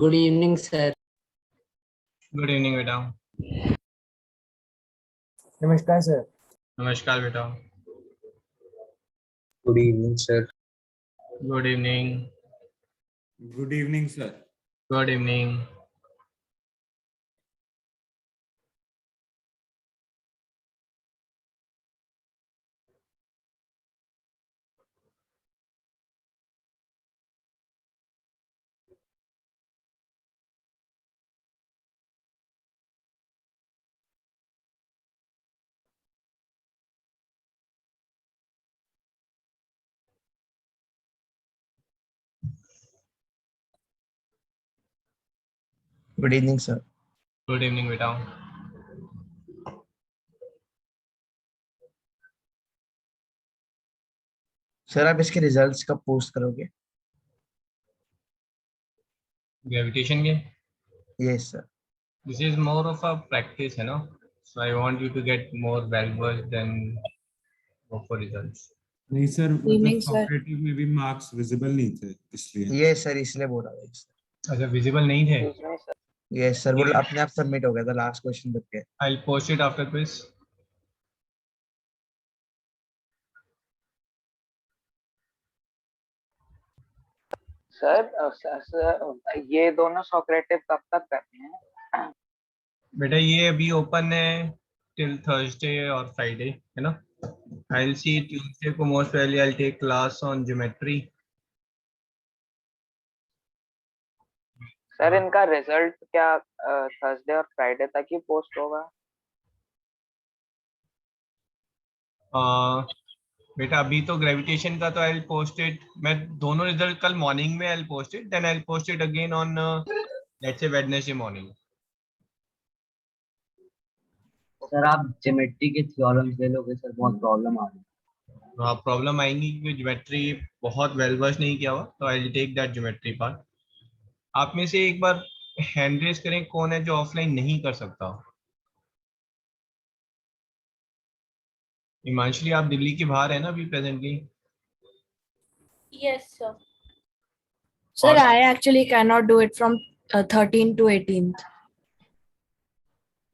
Good evening sir. Good evening बेटा। नमस्कार sir. नमस्कार बेटा। Good evening sir. Good evening. Good evening sir. Good evening. Good evening sir. Good evening बेटा। Sir आप इसके results कब पोस्ट करोगे? ग्रेविटेशन के yes sir. This is more of a practice है ना, so I want you to get more well versed than go for results. नहीं sir, मतलब इवनिंग सर। सॉक्रेटिव में भी मार्क्स विजिबल नहीं थे इसलिए। यस सर, इसलिए बोल रहा था। अच्छा, विजिबल नहीं थे। यस सर, वो अपने आप सबमिट हो गया था लास्ट क्वेश्चन तक के। आई will post it after quiz. Sir ये दोनों सोक्रेटिव कब तक करने हैं? बेटा ये अभी ओपन है टिल थर्सडे और फ्राइडे है ना। आई विल सी ट्यूसडे को mostly I will take class on geometry. Sir इनका रिजल्ट क्या थर्सडे और फ्राइडे तक ही पोस्ट होगा? बेटा अभी तो ग्रेविटेशन का तो आई विल पोस्ट इट, मैं दोनों रिजल्ट कल मॉर्निंग में I will post it, then I will post it again on let's say Wednesday morning. Sir आप ज्योमेट्री के थ्योरम्स ले लोगे सर, बहुत प्रॉब्लम आ रही है। हाँ प्रॉब्लम आएंगी क्योंकि ज्योमेट्री बहुत वेल वर्स नहीं किया हुआ, तो I will take that geometry part. आप में से एक बार हैंड रेज करें कौन है जो ऑफलाइन नहीं कर सकता। हिमांशली आप दिल्ली के बाहर है ना अभी presently? Yes, sir. Sir, I actually cannot do it from 13 to 18th.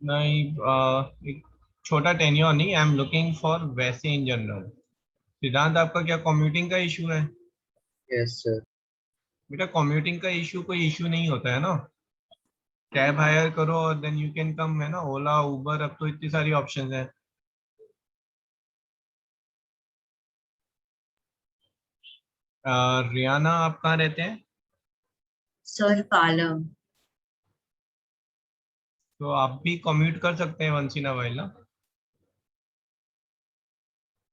नहीं एक छोटा टेन्योर नहीं, आई एम लुकिंग फॉर वैसे इन जनरल। सिद्धांत आपका क्या कम्यूटिंग का इशू है? Yes sir. बेटा कम्यूटिंग का इशू कोई इशू नहीं होता है ना, कैब हायर करो और देन यू कैन कम है ना, ओला उबर, अब तो इतनी सारी ऑप्शंस हैं। रियाना आप कहाँ रहते हैं? सर पालम। तो आप भी कम्यूट कर सकते हैं वंस इन अ व्हाइल ना।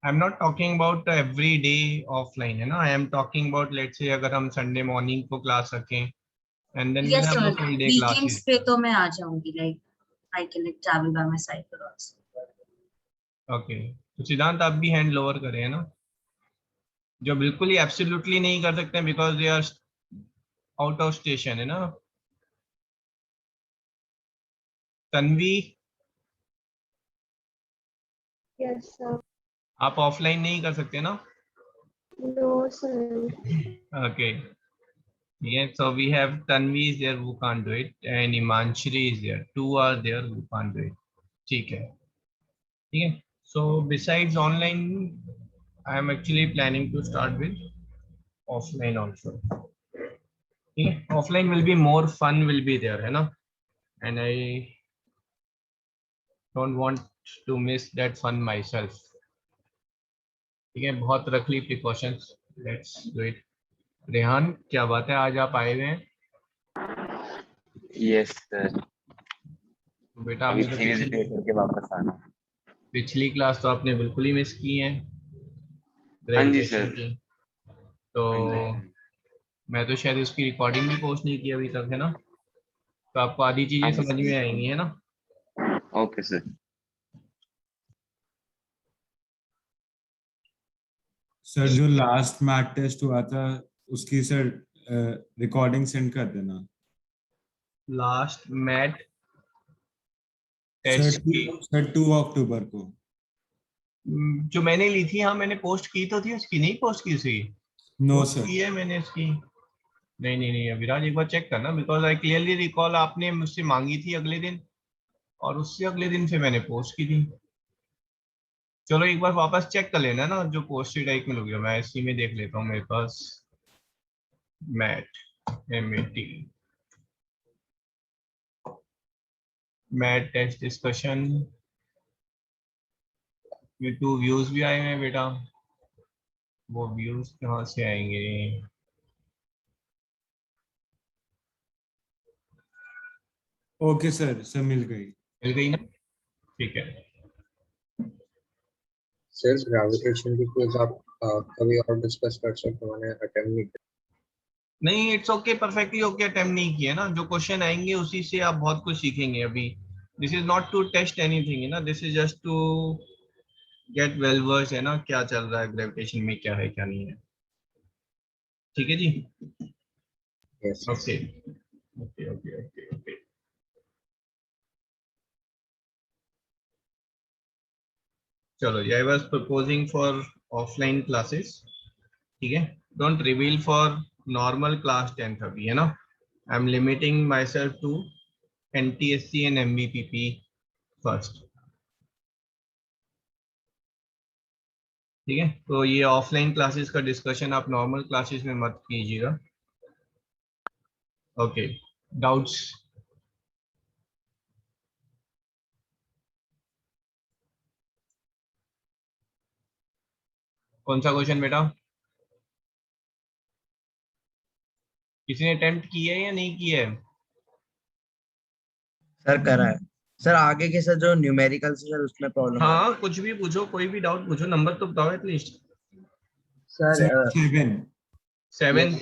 I am not talking about every day offline है ना, I am talking about let's say अगर हम संडे मॉर्निंग को क्लास रखें and then yes sir, full day weekends classes. पे तो मैं आ जाऊंगी, like I can like travel by my cycle also. Okay, तो सिद्धांत आप भी हैंड लोअर करें है ना, जो बिल्कुल ही एब्सोल्युटली नहीं कर सकते because they are out of station है ना। Tanvi Yes, sir. आप ऑफलाइन नहीं कर सकते ना? No, sir. Okay, yeah, so we have Tanvi is there who can't do it and Imanshri is there, two are there who can't do it. ठीक है, ठीक है। So besides online I am actually planning to start with offline also। ठीक है, offline will be more fun will be there है ना, and I don't want to miss that fun myself। ठीक है, बहुत रख ली precautions, let's do it. Rehan क्या बात है, आज आप आए हुए हैं? Yes sir. बेटा अभी आपने तो सीरीज रिलेट करके वापस आना। पिछली क्लास तो आपने बिल्कुल ही मिस की है हाँ जी ग्रेजुएशन सर। की, तो हाँ जी। मैं तो शायद उसकी रिकॉर्डिंग भी पोस्ट नहीं की अभी तक है ना, तो आपको आधी चीजें हाँ जी समझ में आएंगी है ना। Okay sir. सर जो लास्ट मैथ टेस्ट हुआ था उसकी सर रिकॉर्डिंग सेंड कर देना। लास्ट मैथ सर टेस्ट की 2 अक्टूबर को जो मैंने ली थी, हाँ मैंने पोस्ट की तो थी उसकी, नहीं पोस्ट की उसकी, नो पोस्ट सर। की है मैंने उसकी। नहीं नहीं नहीं अभिराज, एक बार चेक करना, बिकॉज आई क्लियरली रिकॉल आपने मुझसे मांगी थी अगले दिन, और उससे अगले दिन फिर मैंने पोस्ट की थी। चलो एक बार वापस चेक कर लेना ना, जो पोस्टेड एक में लोगे, मैं इसी में देख लेता हूँ मेरे पास। MAT MAT MAT test discussion में 2 व्यूज भी आए हैं बेटा। वो व्यूज कहाँ से आएंगे? ओके सर, सर मिल गई। मिल गई ना? ठीक है। सर ग्रेविटेशन की क्विज आप कभी और डिस्कस कर सकते हो, मैंने अटेम्प्ट नहीं किया। नहीं, it's okay, perfectly okay, attempt नहीं किया ना, जो क्वेश्चन आएंगे उसी से आप बहुत कुछ सीखेंगे अभी। This is not to test anything है ना, this is just to get well versed है ना, क्या चल रहा है ग्रेविटेशन में, क्या है क्या नहीं है। ठीक है जी। Yes okay okay okay okay okay. चलो, I was proposing for offline classes, ठीक है, don't reveal for normal class 10th अभी, है ना। I am limiting myself to NTSC and MBPP first, ठीक है। तो ये ऑफलाइन क्लासेस का डिस्कशन आप नॉर्मल क्लासेस में मत कीजिएगा। Okay, doubts? कौन सा क्वेश्चन बेटा? किसी ने अटेम्प्ट किया है या नहीं किया है? सर करा है। सर आगे के सर जो न्यूमेरिकल से सर उसमें प्रॉब्लम आ रही हाँ, कुछ भी पूछो, कोई भी डाउट पूछो, नंबर तो बताओ at least. Sir sir 7। 7।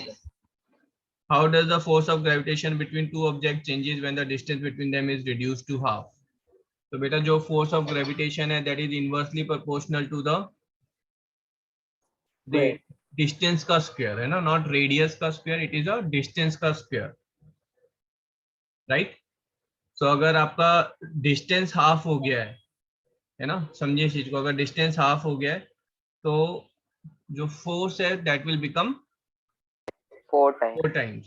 How does the force of gravitation between two objects changes when the distance between them is reduced to half? तो बेटा जो force of gravitation है that is inversely proportional to the distance का square है ना, not radius का square, it is a distance का square, right? So अगर आपका distance half हो गया है ना, समझिए इस चीज को, अगर distance half हो गया है तो जो force है that will become 4 times. 4 times,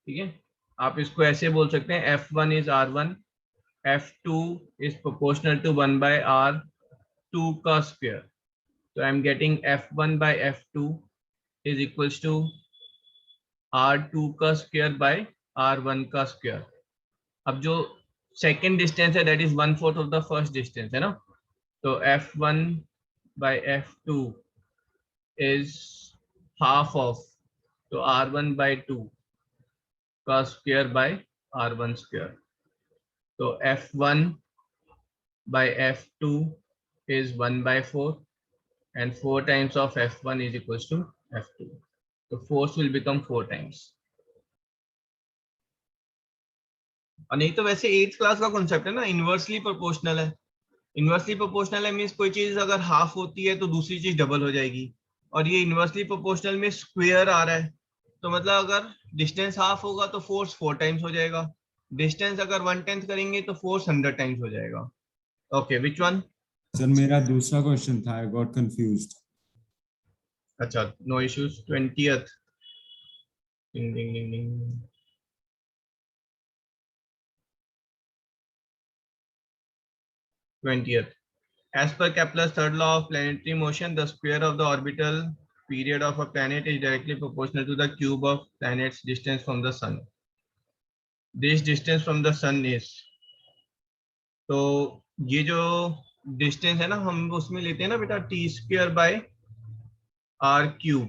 ठीक है। आप इसको ऐसे बोल सकते हैं F1 is R1, F2 is proportional to 1 by R2 का square. So I am getting F1 by F2 is equals to R2 का square by R1 का square. अब जो second distance है that is 1/4 of the first distance है ना, तो F1 by F2 is half of, तो R1 by 2 का square by R1 square. तो F1 by F2 is 1 by 4 and 4 times of F1 is equals to F2. So force will become 4 times. और नहीं तो वैसे 8th क्लास का concept है ना, इनवर्सली प्रोपोर्शनल है। इनवर्सली प्रोपोर्शनल है मींस कोई चीज अगर हाफ होती है तो दूसरी चीज डबल हो जाएगी, और ये इनवर्सली प्रोपोर्शनल में स्क्वायर आ रहा है, तो मतलब अगर डिस्टेंस हाफ होगा तो फोर्स 4 टाइम्स हो जाएगा, डिस्टेंस अगर 1/10 करेंगे तो फोर्स 100 टाइम्स हो जाएगा। Okay, which one? सर मेरा दूसरा क्वेश्चन था, आई गॉट कंफ्यूज्ड। अच्छा, no issues. 20th, ding ding ding ding, 20th. As per Kepler's third law of planetary motion, the square of the orbital period of a planet is directly proportional to the cube of planet's distance from the sun. This distance from the sun is, तो ये जो distance है ना हम उसमें लेते हैं ना बेटा T² by R³,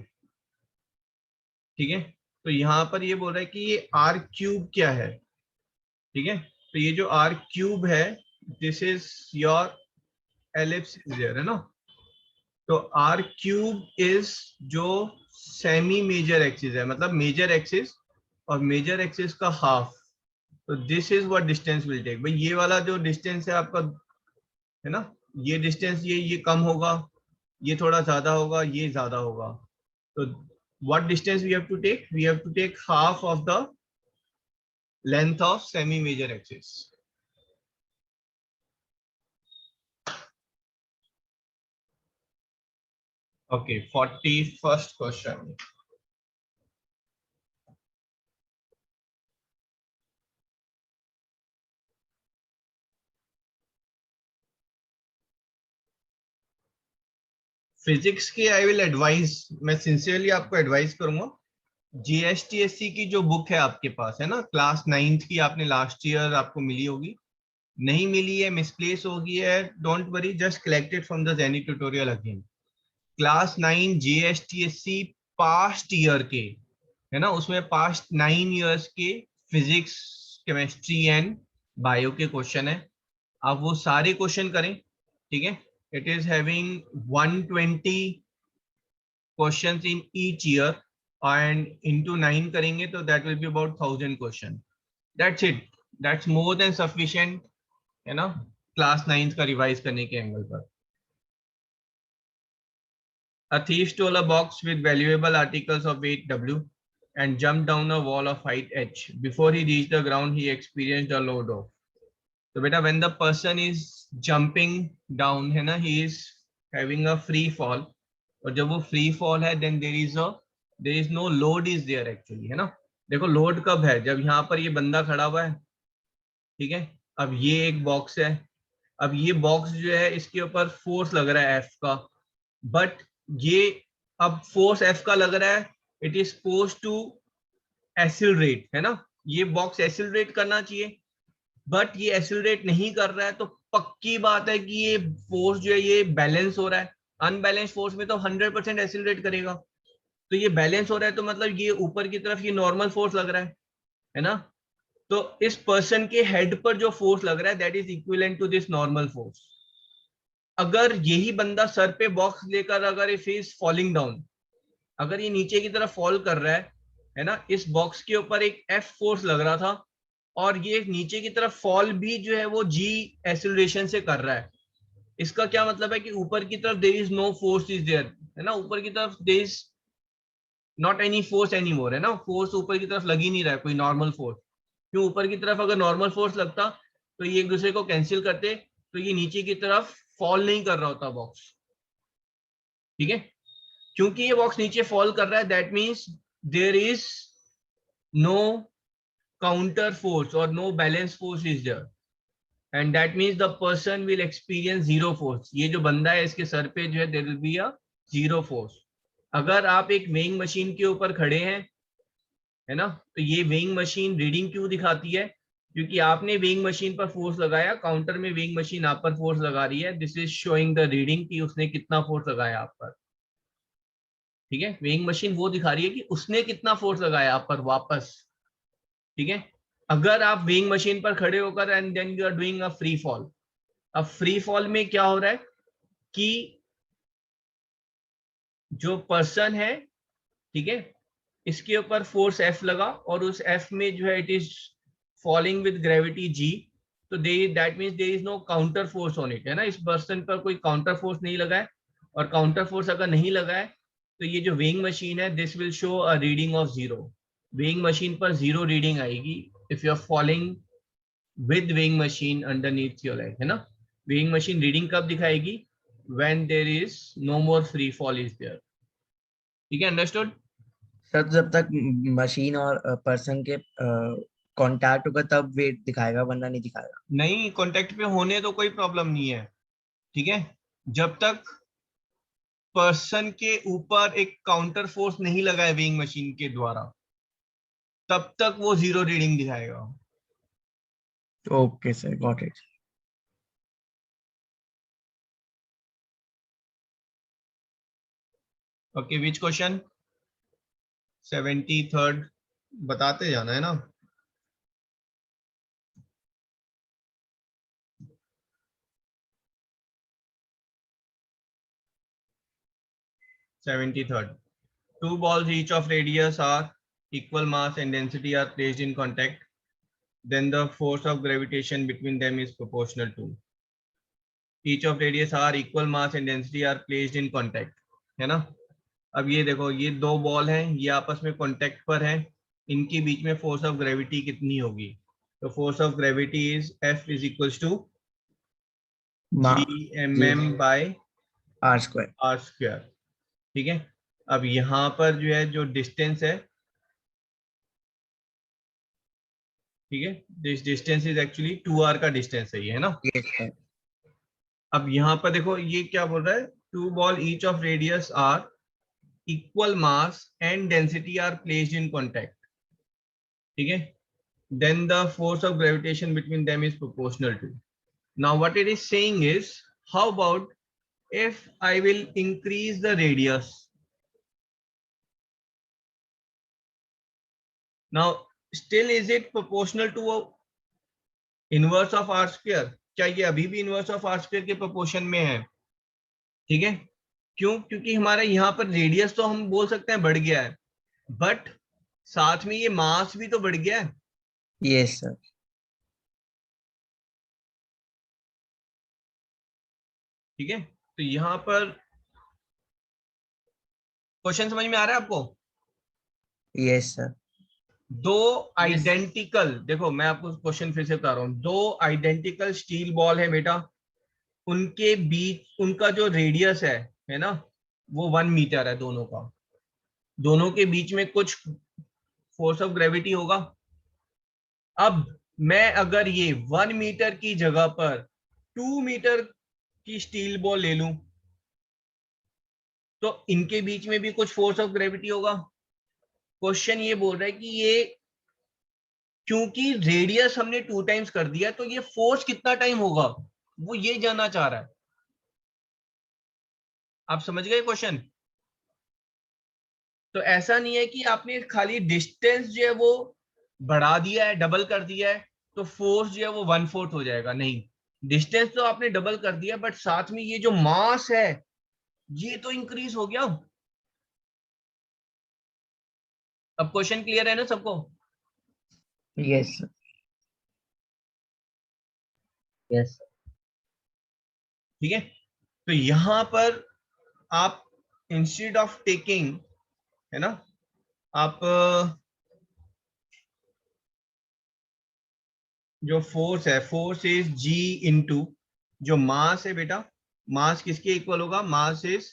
ठीक है। तो यहाँ पर ये बोल रहा है कि ये R³ क्या है, ठीक है। तो ये जो R³ है, दिस इज योर एलिप्स है ना, तो R³ इज जो सेमी मेजर एक्सिस है, मतलब मेजर एक्सिस और मेजर एक्सिस का हाफ, तो this is what distance will take. भाई ये वाला जो डिस्टेंस है आपका है ना, ये डिस्टेंस ये कम होगा, ये थोड़ा ज्यादा होगा, ये ज्यादा होगा, तो what distance we have to take? We have to take half of the length of semi major axis. Okay, 41st question. Physics की आई विल एडवाइज, मैं सिंसियरली आपको एडवाइस करूंगा, जीएसटीएससी की जो बुक है आपके पास है ना, क्लास 9th की आपने लास्ट ईयर आपको मिली होगी, नहीं मिली है, मिसप्लेस हो गई है, don't worry, just collect it from the Jenny tutorial again. Class 9 GSTSC past year के है ना, उसमें पास्ट 9 इयर्स के फिजिक्स, केमिस्ट्री एंड बायो के क्वेश्चन है, आप वो सारे क्वेश्चन करें, ठीक है। It is having 120 questions in each year and into 9 करेंगे तो that will be about 1000 question, that's it, that's more than sufficient है ना, क्लास 9 का रिवाइज करने के एंगल पर। A thief stole a box with valuable articles of weight W and jumped down a wall of height H. Before he reached the ground, he experienced a load of. So beta, when the person is jumping down है ना, he is having a free fall. और जब वो free fall है, then there is no load is there actually, है ना। देखो load कब है, जब यहाँ पर ये बंदा खड़ा हुआ है, ठीक है, अब ये एक बॉक्स है, अब ये बॉक्स जो है इसके ऊपर फोर्स लग रहा है F का, बट ये अब फोर्स F का लग रहा है, it is suppose to accelerate, है ना, ये बॉक्स एक्सिलरेट करना चाहिए, बट ये एक्सिलरेट नहीं कर रहा है, तो पक्की बात है कि ये फोर्स जो है ये बैलेंस हो रहा है। अनबैलेंस फोर्स में तो 100% एक्सिलरेट करेगा, तो ये बैलेंस हो रहा है, तो मतलब ये ऊपर की तरफ ये नॉर्मल फोर्स लग रहा है ना। तो इस पर्सन के हेड पर जो फोर्स लग रहा है that is equivalent to this normal force. अगर यही बंदा सर पे बॉक्स लेकर अगर इफ इज फॉलिंग डाउन, अगर ये नीचे की तरफ फॉल कर रहा है ना, इस बॉक्स के ऊपर एक F फोर्स लग रहा था और ये नीचे की तरफ फॉल भी जो है वो G एक्सेलरेशन से कर रहा है, इसका क्या मतलब है कि ऊपर की तरफ there is no force is there, है ना, ऊपर की तरफ there is not any force any more, है ना, फोर्स ऊपर की तरफ लग ही नहीं रहा है कोई नॉर्मल फोर्स। क्यों, ऊपर की तरफ अगर नॉर्मल फोर्स लगता तो ये एक दूसरे को कैंसिल करते, तो ये नीचे की तरफ फॉल नहीं कर रहा होता बॉक्स, ठीक है। क्योंकि ये बॉक्स नीचे फॉल कर रहा है, that means there is no counter force और no balance force is there, and that means the person will experience zero force. ये जो बंदा है इसके सर पे जो है there will be a zero force. अगर आप एक वेइंग मशीन के ऊपर खड़े हैं, है ना, तो ये वेइंग मशीन रीडिंग क्यों दिखाती है, क्योंकि आपने वेइंग मशीन पर फोर्स लगाया, काउंटर में वेइंग मशीन आप पर फोर्स लगा रही है, this is showing the reading कि उसने कितना फोर्स लगाया आप पर, ठीक है। वेइंग मशीन वो दिखा रही है कि उसने कितना फोर्स लगाया आप पर वापस, ठीक है। अगर आप वेइंग मशीन पर खड़े होकर and then you are doing a free fall, अब फ्री फॉल में क्या हो रहा है कि जो पर्सन है, ठीक है, इसके ऊपर फोर्स F लगा और उस F में जो है it is falling with gravity G, तो that means there is no counter force on it, है ना, इस पर्सन पर कोई काउंटर फोर्स नहीं लगा है, और काउंटर फोर्स अगर नहीं लगा है तो ये जो वेइंग मशीन है this will show a reading of zero, weighing machine पर जीरो रीडिंग आएगी if you are falling with weighing machine underneath your leg, है ना। वेइंग मशीन रीडिंग कब दिखाएगी, when there is no more free fall is there, ठीक है, understood. Sir जब तक मशीन और पर्सन के कांटेक्ट होगा तब वेट दिखाएगा, वरना नहीं दिखाएगा। नहीं, कांटेक्ट पे होने तो कोई प्रॉब्लम नहीं है, ठीक है, जब तक पर्सन के ऊपर एक काउंटर फोर्स नहीं लगा है वेइंग मशीन के द्वारा, तब तक वो जीरो रीडिंग दिखाएगा। Okay sir, got it. Okay, which question, 73rd बताते जाना है ना। (73) Two balls each of radius are equal mass and density are placed in contact, then the force of gravitation between them is proportional to. Each of radius are equal mass and density are placed in contact, है ना। अब ये देखो, ये दो ball हैं, ये आपस में कांटेक्ट पर हैं, इनके बीच में फोर्स ऑफ ग्रेविटी कितनी होगी, तो force of gravity is F is equals to G(m)/r², ठीक है। अब यहाँ पर जो है जो डिस्टेंस है, ठीक है, this distance is actually 2r का डिस्टेंस है ये, है ना। Yes sir. अब यहाँ पर देखो ये क्या बोल रहा है, two ball each of radius are equal mass and density are placed in contact. ठीक है? Then the force of gravitation between them is proportional to. Now what it is saying is, how about if I will increase the radius? Now still is it proportional to a inverse of r square? क्या ये अभी भी inverse of r square के proportion में है? ठीक है? क्यों? क्योंकि हमारा यहाँ पर रेडियस तो हम बोल सकते हैं बढ़ गया है, बट साथ में ये मास भी तो बढ़ गया है. Yes sir. ठीक है, तो यहाँ पर क्वेश्चन समझ में आ रहा है आपको? Yes sir. दो आइडेंटिकल, देखो मैं आपको क्वेश्चन फिर से बता रहा हूँ, दो आइडेंटिकल स्टील बॉल है बेटा, उनके बीच उनका जो रेडियस है ना, वो 1 मीटर है दोनों का. दोनों के बीच में कुछ फोर्स ऑफ ग्रेविटी होगा. अब मैं अगर ये 1 मीटर की जगह पर 2 मीटर की स्टील बॉल ले लूं, तो इनके बीच में भी कुछ फोर्स ऑफ ग्रेविटी होगा. क्वेश्चन ये बोल रहा है कि ये क्योंकि रेडियस हमने 2 टाइम्स कर दिया, तो ये फोर्स कितना टाइम होगा, वो ये जानना चाह रहा है. आप समझ गए क्वेश्चन? तो ऐसा नहीं है कि आपने खाली डिस्टेंस जो है वो बढ़ा दिया है, डबल कर दिया है, तो फोर्स जो है वो 1/4 हो जाएगा. नहीं, डिस्टेंस तो आपने डबल कर दिया, बट साथ में ये जो मास है ये तो इंक्रीज हो गया. अब क्वेश्चन क्लियर है ना सबको? Yes sir. यस ठीक है, तो यहां पर आप इंस्टेड ऑफ टेकिंग, है ना, आप जो फोर्स है, फोर्स इज g इंटू जो मास है बेटा, मास किसके इक्वल होगा? मास इज,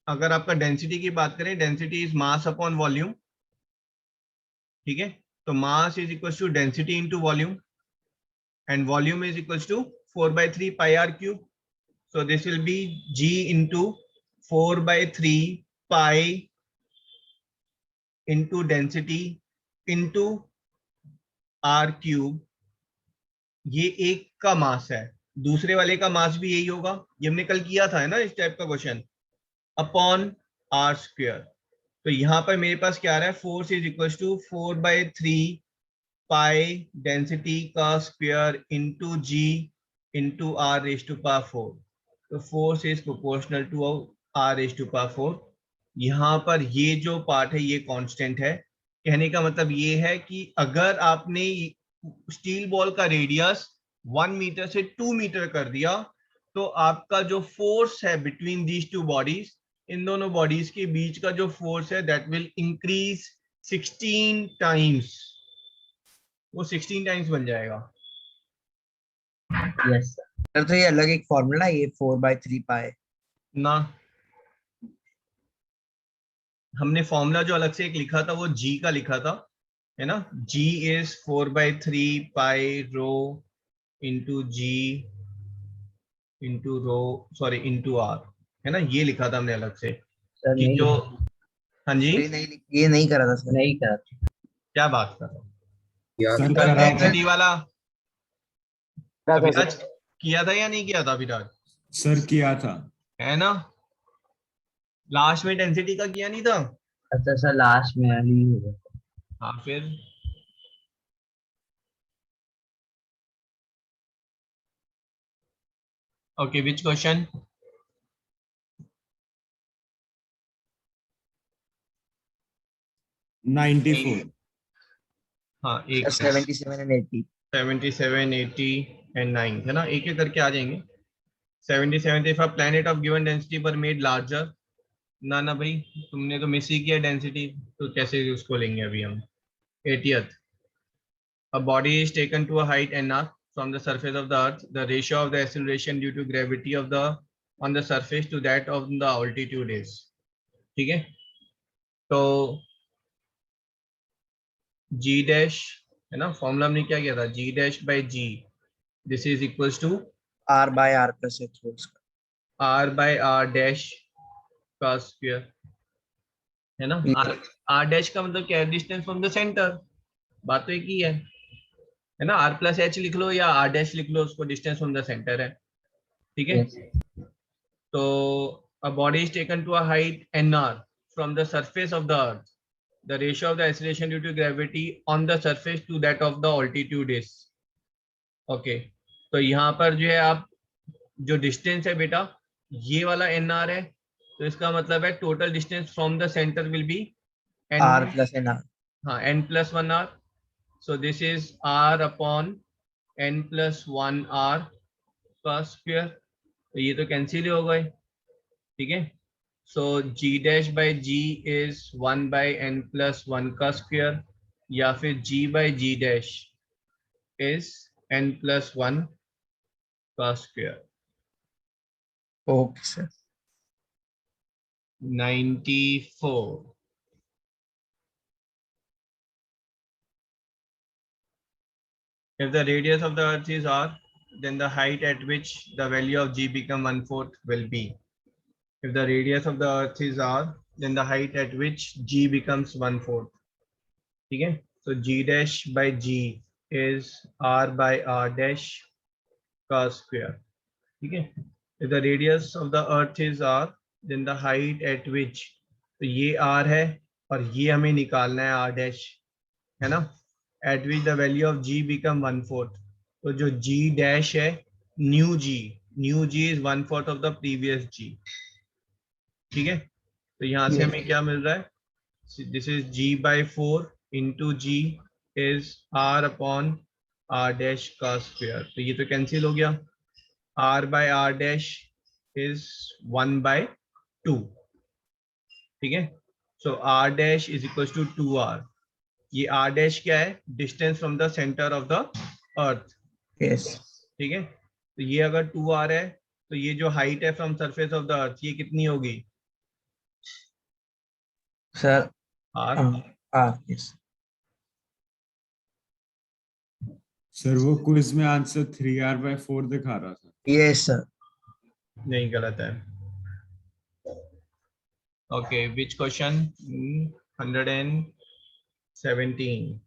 अगर आपका डेंसिटी की बात करें, density is mass upon volume. ठीक है, तो mass is equal to density into volume, and volume is equal to 4/3 pi R cube. So this will be g into 4/3 pi into density into r cube. ये एक का मास है, दूसरे वाले का मास भी यही होगा, ये हमने कल किया था, है ना, इस टाइप का क्वेश्चन, अपॉन r स्क्वायर. तो यहाँ पर मेरे पास क्या आ रहा है? Force is equal to 4/3 pi density का square into g into r raise to power 4. तो force is proportional to r raise to power 4. यहाँ पर ये जो पार्ट है ये कांस्टेंट है. कहने का मतलब ये है कि अगर आपने स्टील बॉल का रेडियस 1 मीटर से 2 मीटर कर दिया, तो आपका जो फोर्स है बिटवीन दीज टू बॉडीज, इन दोनों बॉडीज के बीच का जो फोर्स है, दैट विल इंक्रीज 16 टाइम्स. वो 16 टाइम्स बन जाएगा. यस सर, तो ये अलग एक फॉर्मूला है, ये 4/3 पाई ना, हमने फॉर्मूला जो अलग से एक लिखा था वो g का लिखा था, है ना. g is 4/3 pi rho into g into rho, sorry into r, है ना, ये लिखा था हमने अलग से सर. कि नहीं, जो, हाँ जी, ये नहीं करा था सर. नहीं करा. क्या बात कर रहा हूँ? यार सर, कल करा था. डेंसिटी वाला क्या था अभिराज सर? किया था या नहीं किया था अभिराज? सर किया था. है ना, लास्ट में डेंसिटी का किया नहीं था? अच्छा सर, लास्ट में नहीं होगा. हाँ, फिर ओके, विच क्वेश्चन? हाँ, एक 77 and 80. 77, 80 and 9, है ना, एक एक करके आ जाएंगे. 77, if a planet of given density were made larger, ना भाई, तुमने तो मिस ही किया डेंसिटी, तो कैसे उसको लेंगे अभी हम. 80th, a body is taken to a height nr from the surface of the earth. The ratio of the acceleration due to gravity of the on the surface to that of the altitude is. ठीक है, तो g dash, है ना, formula हमने क्या किया था? g dash by g, this is equals to R by R plus H whole square. r by r dash का स्क्वायर, है ना। आर डैश का मतलब क्या है, डिस्टेंस फ्रॉम द सेंटर, बात तो एक ही है ना। आर प्लस एच लिख लो या आर डैश लिख लो, उसको डिस्टेंस फ्रॉम द सेंटर है, ठीक है। Yes. तो a body is taken to a height nr from the surface of the earth. The ratio of the acceleration due to gravity on the surface to that of the altitude is, okay. तो यहाँ पर जो है आप जो distance है बेटा ये वाला nr है, तो इसका मतलब है total distance from the centre will be R plus N R. हाँ n+1r. So this is r upon n+1r का स्क्वायर, तो ये तो कैंसिल हो गए, ठीक है। सो g dash by g is 1/n+1 का स्क्वायर, या फिर g by g dash is n+1 का square. Okay, sir. 94. If the radius of the earth is r, then the height at which the value of g become 1/4 will be. If the radius of the earth is r, then the height at which g becomes 1/4. ठीक है। So g dash by g is r by r dash का square, ठीक है। If the radius of the earth is r, then the height at which, तो ये r है और ये हमें निकालना है r dash, है ना। At which the value of g become 1/4. तो जो g dash है new g is 1/4 of the previous g, ठीक है। तो यहाँ से हमें क्या मिल रहा है, this is g by 4 into g is r upon r dash का स्क्वायर, तो ये तो कैंसिल हो गया। r by r dash is 1/2, ठीक है। सो r dash is equals to 2r. ये r dash क्या है, distance from the centre of the earth, Yes. ठीक है। तो ये अगर 2r है, तो ये जो हाइट है फ्रॉम सरफेस ऑफ द अर्थ ये कितनी होगी, Sir. r। R. Yes. Sir वो क्विज में आंसर 3r/4 दिखा रहा था। Yes, sir. नहीं, गलत है। Okay, which question, 117।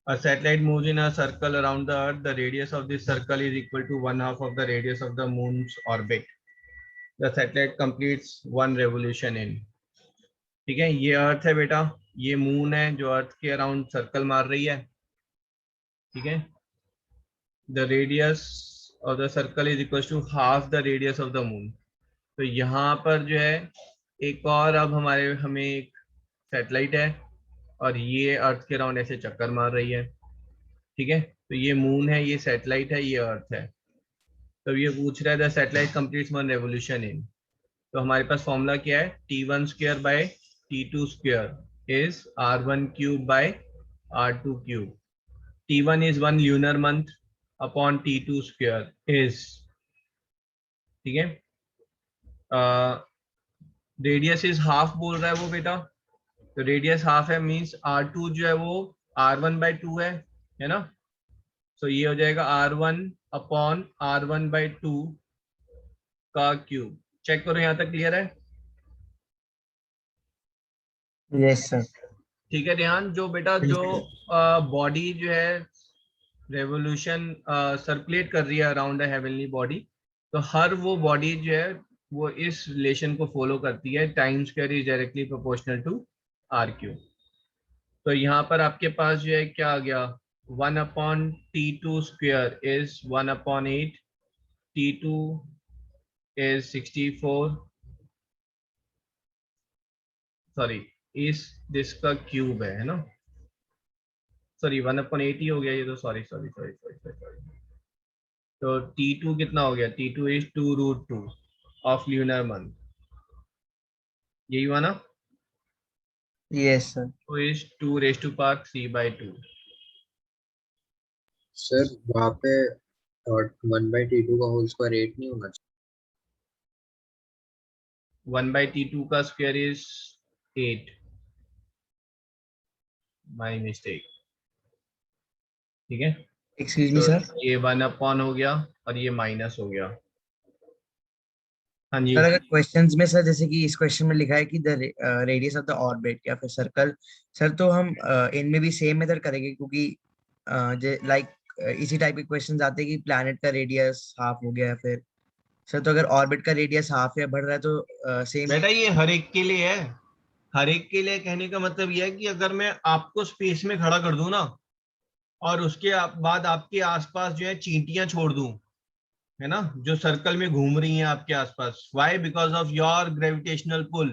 A satellite moves in a circle around the earth. The radius of this circle is equal to 1/2 of the radius of the moon's orbit. The satellite completes one revolution in, ठीक है। ये अर्थ है बेटा, ये moon है जो अर्थ के around circle मार रही है, ठीक है। The radius of the circle is equal to half the radius of the moon. तो यहाँ पर जो है एक और, अब हमें एक सैटेलाइट है और ये अर्थ के अराउंड ऐसे चक्कर मार रही है, ठीक है। तो ये मून है, ये सैटेलाइट है, ये अर्थ है। तो ये पूछ रहा है the satellite completes one revolution in, तो हमारे पास फॉर्मूला क्या है, t1 square by t2 square is r1 cube by r2 cube. t1 is 1 lunar month upon t2 square is, ठीक है। रेडियस इज हाफ बोल रहा है वो बेटा, तो रेडियस हाफ है मींस r2 जो है वो r1/2 है ना। तो ये हो जाएगा r1 अपॉन r1/2 का क्यूब। चेक करो यहाँ तक क्लियर है, Yes, sir. ठीक है ध्यान। जो बेटा जो बॉडी जो है रेवोल्यूशन सर्कुलेट कर रही है अराउंड द हेवनली बॉडी, तो हर वो बॉडी जो है वो इस रिलेशन को फॉलो करती है, time square is directly proportional to R cube. तो यहाँ पर आपके पास जो है क्या आ गया, 1/t2 square is 1/8, t2 is 64, sorry इस दिस का क्यूब है ना, सॉरी 1/8 ही हो गया ये तो, sorry sorry sorry sorry sorry. तो t2 कितना हो गया, t2 is 2√2 of lunar month, यही हुआ ना। Yes, sir. तो इज 2⁻³ सर वहाँ पे 1/t2 का होल स्क्वायर 8 नहीं होना चाहिए। 1/t2 का स्क्वायर इज 8, माय मिस्टेक। ठीक है, एक्सक्यूज मी तो सर, ये 1 हो गया और ये माइनस हो गया। हाँ जी, सर अगर क्वेश्चंस में सर जैसे कि इस क्वेश्चन में लिखा है कि the radius of the orbit या फिर सर्कल, सर तो हम इनमें भी सेम मेथड करेंगे क्योंकि लाइक इसी टाइप के क्वेश्चंस आते हैं कि प्लैनेट का रेडियस हाफ हो गया, फिर सर तो अगर ऑर्बिट का रेडियस हाफ या बढ़ रहा है तो सेम। बेटा ये हर एक के लिए है, हर एक के लिए कहने का मतलब यह है कि अगर मैं आपको स्पेस में खड़ा कर दूं ना और उसके बाद आपके आसपास जो है चींटियां छोड़ दूं, है ना, जो सर्कल में घूम रही हैं आपके आसपास, why? Because of your gravitational pull.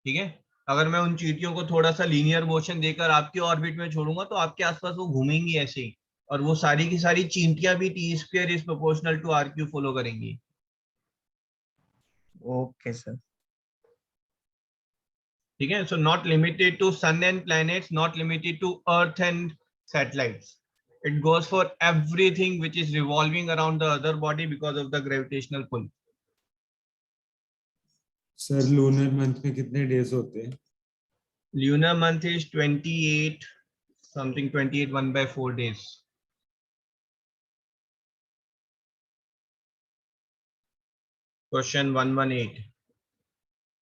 ठीक है, अगर मैं उन चींटियों को थोड़ा सा लीनियर मोशन देकर आपके ऑर्बिट में छोड़ूंगा तो आपके आसपास वो घूमेंगी ऐसे ही, और वो सारी की सारी चींटियां भी T square is proportional to R cube follow करेंगी। Okay sir. ठीक है, so not limited to sun and planets, not limited to earth and satellites, it goes for everything which is revolving around the other body because of the gravitational pull. Sir lunar month में कितने days होते हैं? Lunar month is 28 something, 28 1/4 days. Question 118.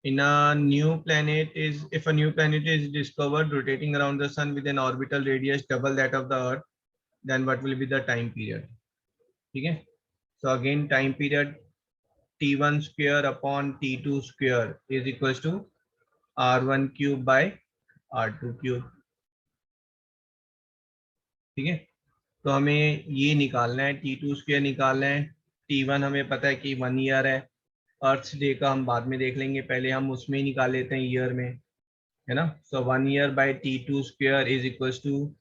In a new planet is, if a new planet is discovered rotating around the sun with an orbital radius double that of the earth, then what will be the time period? ठीक है, so again time period t1 square upon t2 square is equals to r1 cube by r2 cube. ठीक है, तो हमें ये निकालना है, t2 square निकालना है, t1 हमें पता है कि 1 ईयर है, अर्थ डे का हम बाद में देख लेंगे, पहले हम उसमें ही निकाल लेते हैं ईयर में, है ना। So 1 year by t2 square is equals to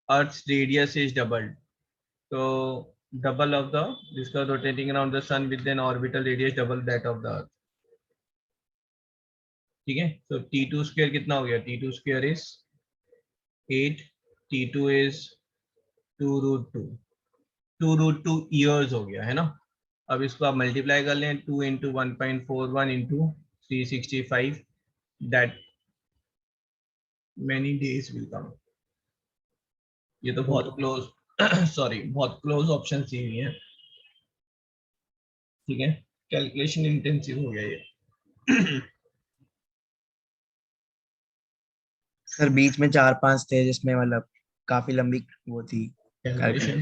earth radius is doubled, तो डबल ऑफ द जिसका rotating around the sun with an orbital radius double that of the earth. ठीक है, तो t2 स्क्वायर कितना हो गया, t2 square is 8, t2 is 2√2 years हो गया, है ना। अब इसको आप मल्टीप्लाई कर लें, 2 into 1.41 into 365, that many days will come. ये तो बहुत क्लोज सॉरी बहुत क्लोज ऑप्शन सी हुई है। ठीक है, कैलकुलेशन इंटेंसिव हो गया ये। सर बीच में 4-5 थे जिसमें मतलब काफी लंबी वो थी कैलकुलेशन।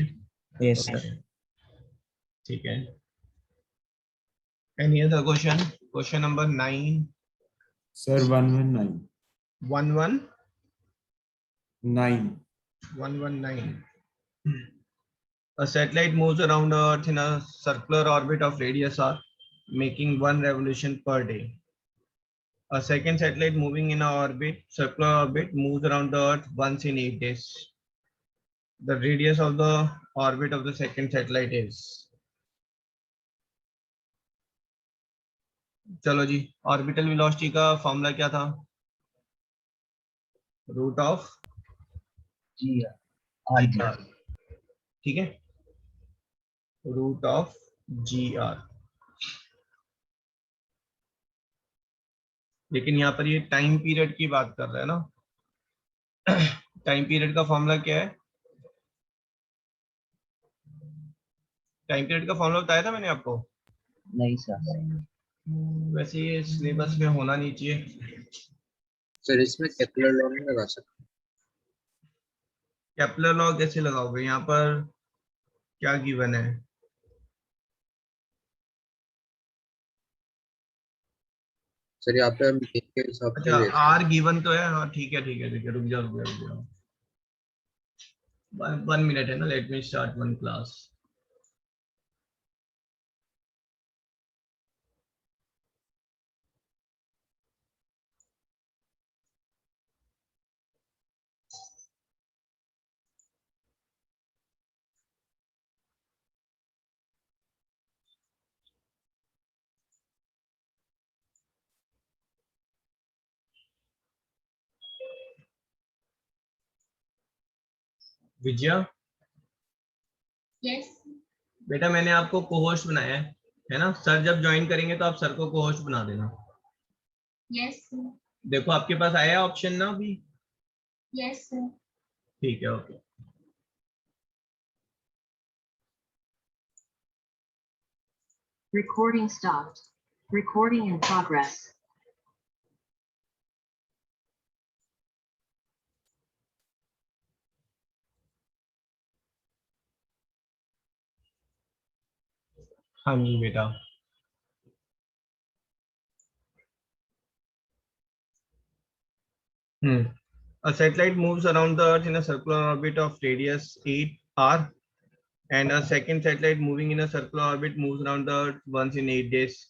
Yes sir. ठीक है, any other question? Question number 9। Sir 119 119. A satellite moves around Earth in a circular orbit of radius r, making 1 revolution per day. A second satellite moving in a circular orbit, moves around the Earth once in 8 days. The radius of the orbit of the second satellite is. चलो जी, orbital velocity का formula क्या था? Root of G R. ठीक है, root of GR। लेकिन यहाँ पर ये टाइम पीरियड की बात कर रहा है ना। टाइम पीरियड का फॉर्मूला क्या है? टाइम पीरियड का फॉर्मूला बताया था मैंने आपको? नहीं सर। वैसे ये सिलेबस में होना नहीं चाहिए। सर इसमें केपलर लॉ नहीं लगा सकते? केपलर लॉ कैसे लगाओगे? यहाँ पर क्या गिवन है? सर यहाँ पे हम के हिसाब से अच्छा, ले आर गिवन तो है, हाँ ठीक है ठीक है ठीक है, रुक जाओ 1 मिनट है ना, let me start 1 class. Vijaya, yes बेटा मैंने आपको को-होस्ट बनाया है ना। सर जब ज्वाइन करेंगे तो आप सर को को-होस्ट बना देना। यस देखो आपके पास आया ऑप्शन ना अभी? यस ठीक है, okay. Recording stopped. Recording in progress. हाँ जी बेटा। A satellite moves around the Earth in a circular orbit of radius 8r, and a second satellite moving in a circular orbit moves around the Earth once in 8 days.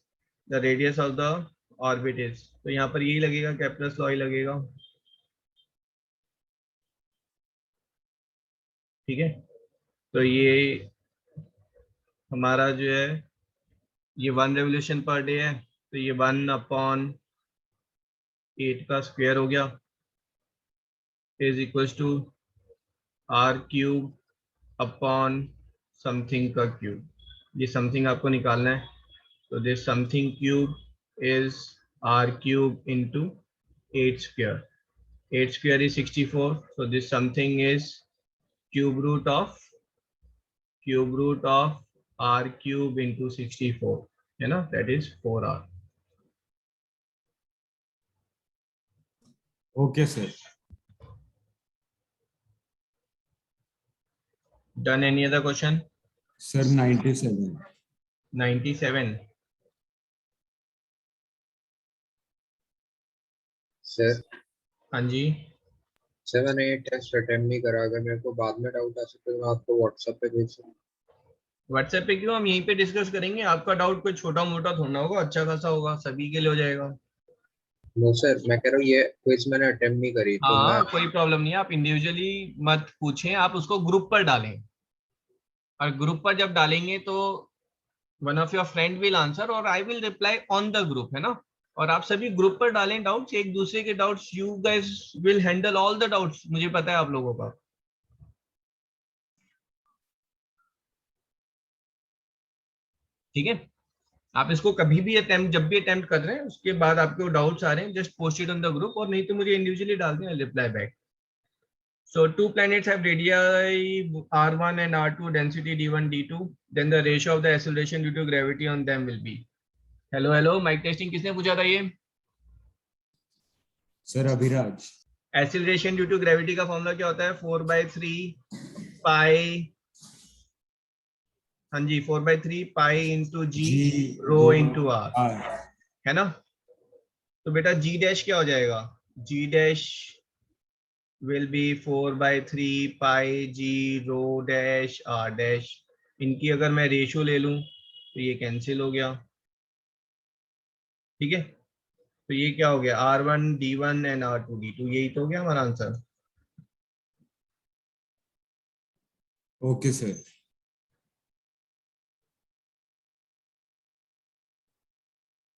The radius of the orbit is, तो यहाँ पर यही लगेगा, Kepler's law ही लगेगा। ठीक है, तो ये हमारा जो है ये 1 रेवोल्यूशन पर डे है, तो ये 1/8 का स्क्वायर हो गया is equals to r³ upon something का क्यूब। ये समथिंग आपको निकालना है, तो this something cube is r³ into 8 square. 8 square is 64, so this something is cube root of r³ into 64, है ना, that is 4r. Okay, sir. Done. Any other question? Sir, 97. 97. Sir हाँ जी, 7 8 test attempt नहीं करा, अगर मेरे को बाद में डाउट आ सकता है तो मैं आपको व्हाट्सएप पे भेज सकता हूँ। व्हाट्सएप पे क्यों, हम यहीं पे डिस्कस करेंगे। आपका डाउट कोई छोटा मोटा थोड़ा होगा, अच्छा खासा होगा, सभी के लिए हो जाएगा। नो सर, मैं कह रहा हूँ ये क्विज मैंने अटेम्प्ट नहीं करी, तो हाँ, मैं कोई प्रॉब्लम नहीं है, आप इंडिविजुअली मत पूछें, आप उसको ग्रुप पर डालें, और ग्रुप पर जब डालेंगे तो one of your friend will answer और I will reply on the group, है ना। और आप सभी ग्रुप पर डालें डाउट्स, एक दूसरे के doubts, you guys will handle all the doubts, मुझे पता है आप लोगों का। ठीक है, आप इसको कभी भी अटेम्प्ट, जब भी अटेम्प्ट कर रहे हैं उसके बाद आपको डाउट्स आ रहे हैं, just post it on the group, और नहीं तो मुझे इंडिविजुअली डाल दें, I reply back. So 2 planets have radii r1 and r2, density d1 d2, then the ratio of the acceleration due to gravity on them will be. Hello, mic testing किसने पूछा था ये? Sir, Abhiraj. Acceleration due to gravity का formula क्या होता है? 4/3 pi, हाँ जी, 4/3 pi into g rho into r, है ना। तो बेटा g डैश क्या हो जाएगा? g dash will be 4/3 pi g rho dash r dash। इनकी अगर मैं रेशियो ले लूं तो ये कैंसिल हो गया। ठीक है, तो ये क्या हो गया, r1 d1 and r2 d2, यही तो हो गया हमारा answer. Okay, sir.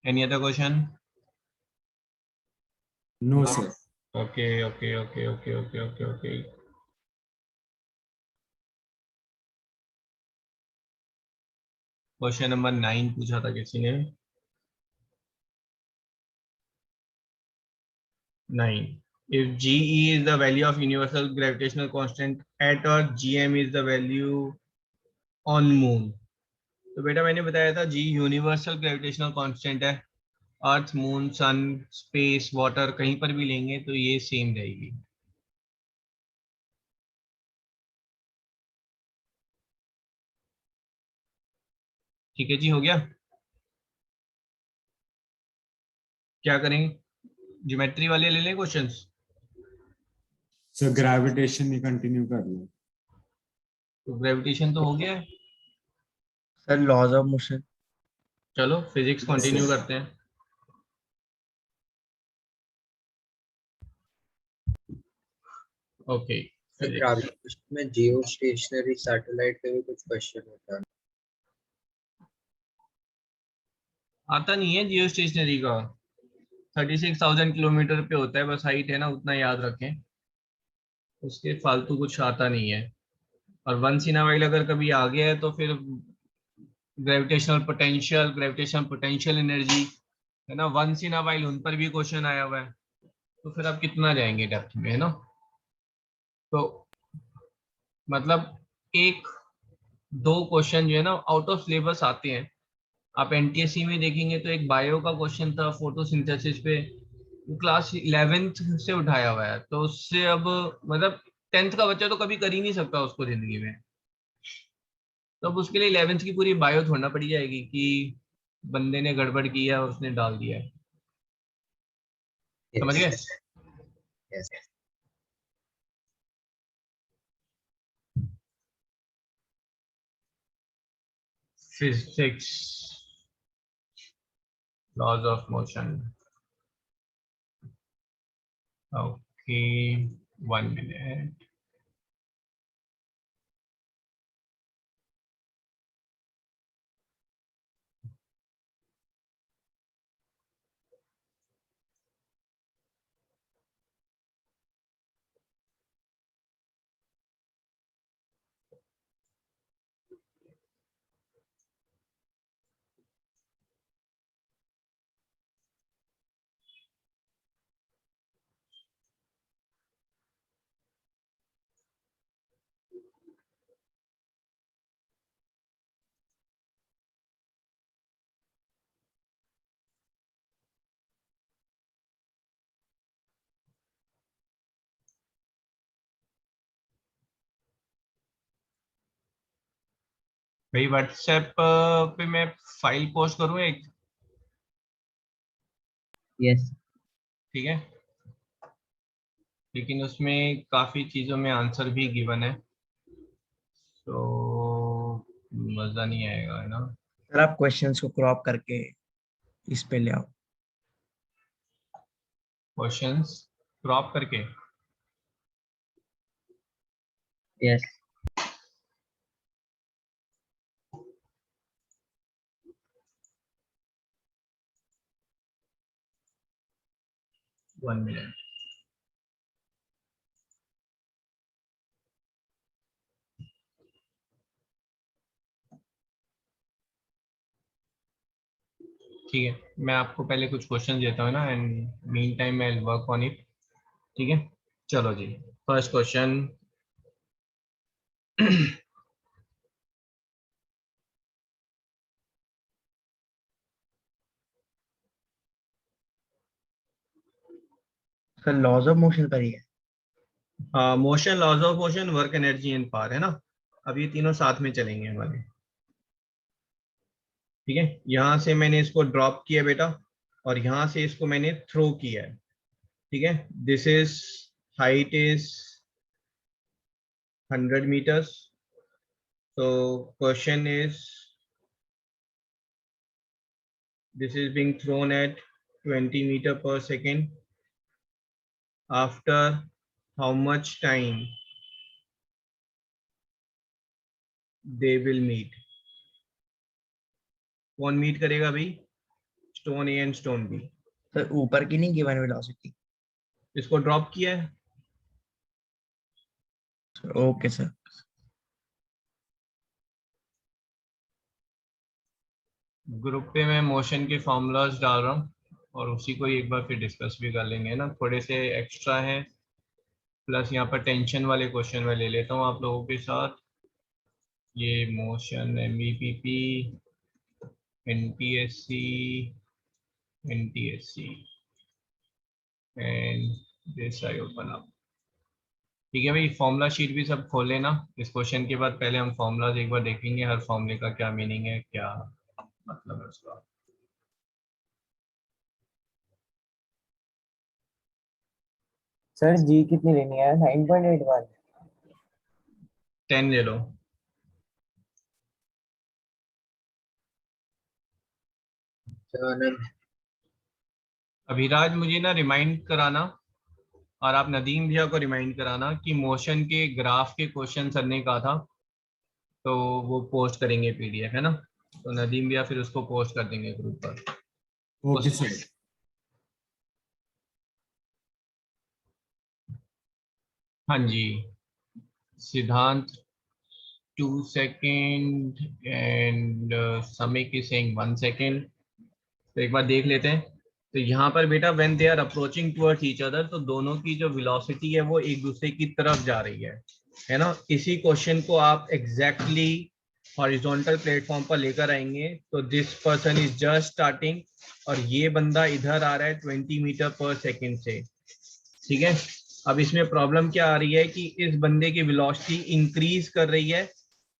Any other question? No, sir. Okay. Question number 9 पूछा था किसी ने। 9. If GE is the value of universal gravitational constant at Earth, GM is the value on moon. तो बेटा मैंने बताया था G यूनिवर्सल ग्रेविटेशनल कांस्टेंट है, अर्थ, मून, सन, स्पेस, वाटर, कहीं पर भी लेंगे तो ये सेम रहेगी। ठीक है जी, हो गया। क्या करेंगे, ज्योमेट्री वाले ले लें क्वेश्चंस? Sir, gravitation ही continue कर लो. तो ग्रेविटेशन तो हो गया है, सर लॉज ऑफ मोशन। चलो फिजिक्स कंटिन्यू करते हैं। ओके, ग्रेविटेशन में जियो स्टेशनरी सैटेलाइट के भी कुछ क्वेश्चन होता है। आता नहीं है जियो स्टेशनरी का, 36,000 किलोमीटर पे होता है, बस हाइट है ना, उतना याद रखें, उसके फालतू कुछ आता नहीं है। और वंस इन अ व्हाइल अगर कभी आ गया है तो फिर ग्रेविटेशनल पोटेंशियल एनर्जी, है ना, वंस इन अ व्हाइल उन पर भी क्वेश्चन आया हुआ है, तो फिर आप कितना जाएंगे डेप्थ में, है ना। तो मतलब 1-2 क्वेश्चन जो है ना आउट ऑफ सिलेबस आते हैं, आप एनटीएससी में देखेंगे तो एक बायो का क्वेश्चन था फोटोसिंथेसिस पे, वो क्लास 11th से उठाया हुआ है, तो उससे अब मतलब 10th का बच्चा तो कभी कर ही नहीं सकता उसको जिंदगी में, तो अब उसके लिए 11th की पूरी बायो छोड़ना पड़ जाएगी कि बंदे ने गड़बड़ किया है और उसने डाल दिया है। समझ गए? Yes. Physics, laws of motion. Okay, 1 minute. भाई व्हाट्सएप पे मैं फाइल पोस्ट करूँ एक? यस ठीक है, लेकिन उसमें काफी चीजों में आंसर भी गिवन है, तो मजा नहीं आएगा, है ना? सर आप क्वेश्चंस को क्रॉप करके इस पे ले आओ। क्वेश्चंस क्रॉप करके? Yes 1 minute. ठीक है, मैं आपको पहले कुछ क्वेश्चन देता हूँ ना, and mean time I will work on it. ठीक है, चलो जी, first question. Sir laws of motion पर ही है। Motion, laws of motion, work, energy and power, है ना? अब ये तीनों साथ में चलेंगे हमारे। ठीक है, यहां से मैंने इसको ड्रॉप किया बेटा, और यहां से इसको मैंने थ्रो किया है। ठीक है, this is height is 100 meters. So question is, this is being thrown at 20 meter per second. After how much time they will meet? कौन मीट करेगा भाई? Stone A and stone B. Sir ऊपर की नहीं गिवन वेलोसिटी। इसको drop किया है। Okay sir. Group पे मैं मोशन के फॉर्मूलाज डाल रहा हूँ, और उसी को एक बार फिर डिस्कस भी कर लेंगे ना, थोड़े से एक्स्ट्रा हैं, प्लस यहाँ पर टेंशन वाले क्वेश्चन मैं ले लेता हूँ आप लोगों के साथ। ये motion, MVPP, NTSC, NTSC and this I open up. ठीक है भाई, फॉर्मूला शीट भी सब खोल लेना। इस क्वेश्चन के बाद पहले हम फॉर्मूलाज एक बार देखेंगे, हर फॉर्मूले का क्या मीनिंग है, क्या मतलब है उसका। सर जी कितनी लेनी है? 9.81। 10 ले लो। अभिराज मुझे ना रिमाइंड कराना, और आप नदीम भैया को रिमाइंड कराना कि मोशन के ग्राफ के क्वेश्चन सर ने कहा था, तो वो पोस्ट करेंगे पीडीएफ, है ना? तो नदीम भैया फिर उसको पोस्ट कर देंगे ग्रुप पर। Okay sir. हाँ जी, सिद्धांत 2 सेकेंड एंड समय की सेइंग 1 सेकेंड। तो एक बार देख लेते हैं। तो यहाँ पर बेटा when they are approaching towards each other, तो दोनों की जो वेलोसिटी है वो एक दूसरे की तरफ जा रही है ना? इसी क्वेश्चन को आप एग्जैक्टली हॉरिजॉन्टल प्लेटफॉर्म पर लेकर आएंगे तो this person is just starting और ये बंदा इधर आ रहा है 20 मीटर पर सेकेंड से, ठीक है। अब इसमें प्रॉब्लम क्या आ रही है कि इस बंदे की वेलोसिटी इंक्रीज कर रही है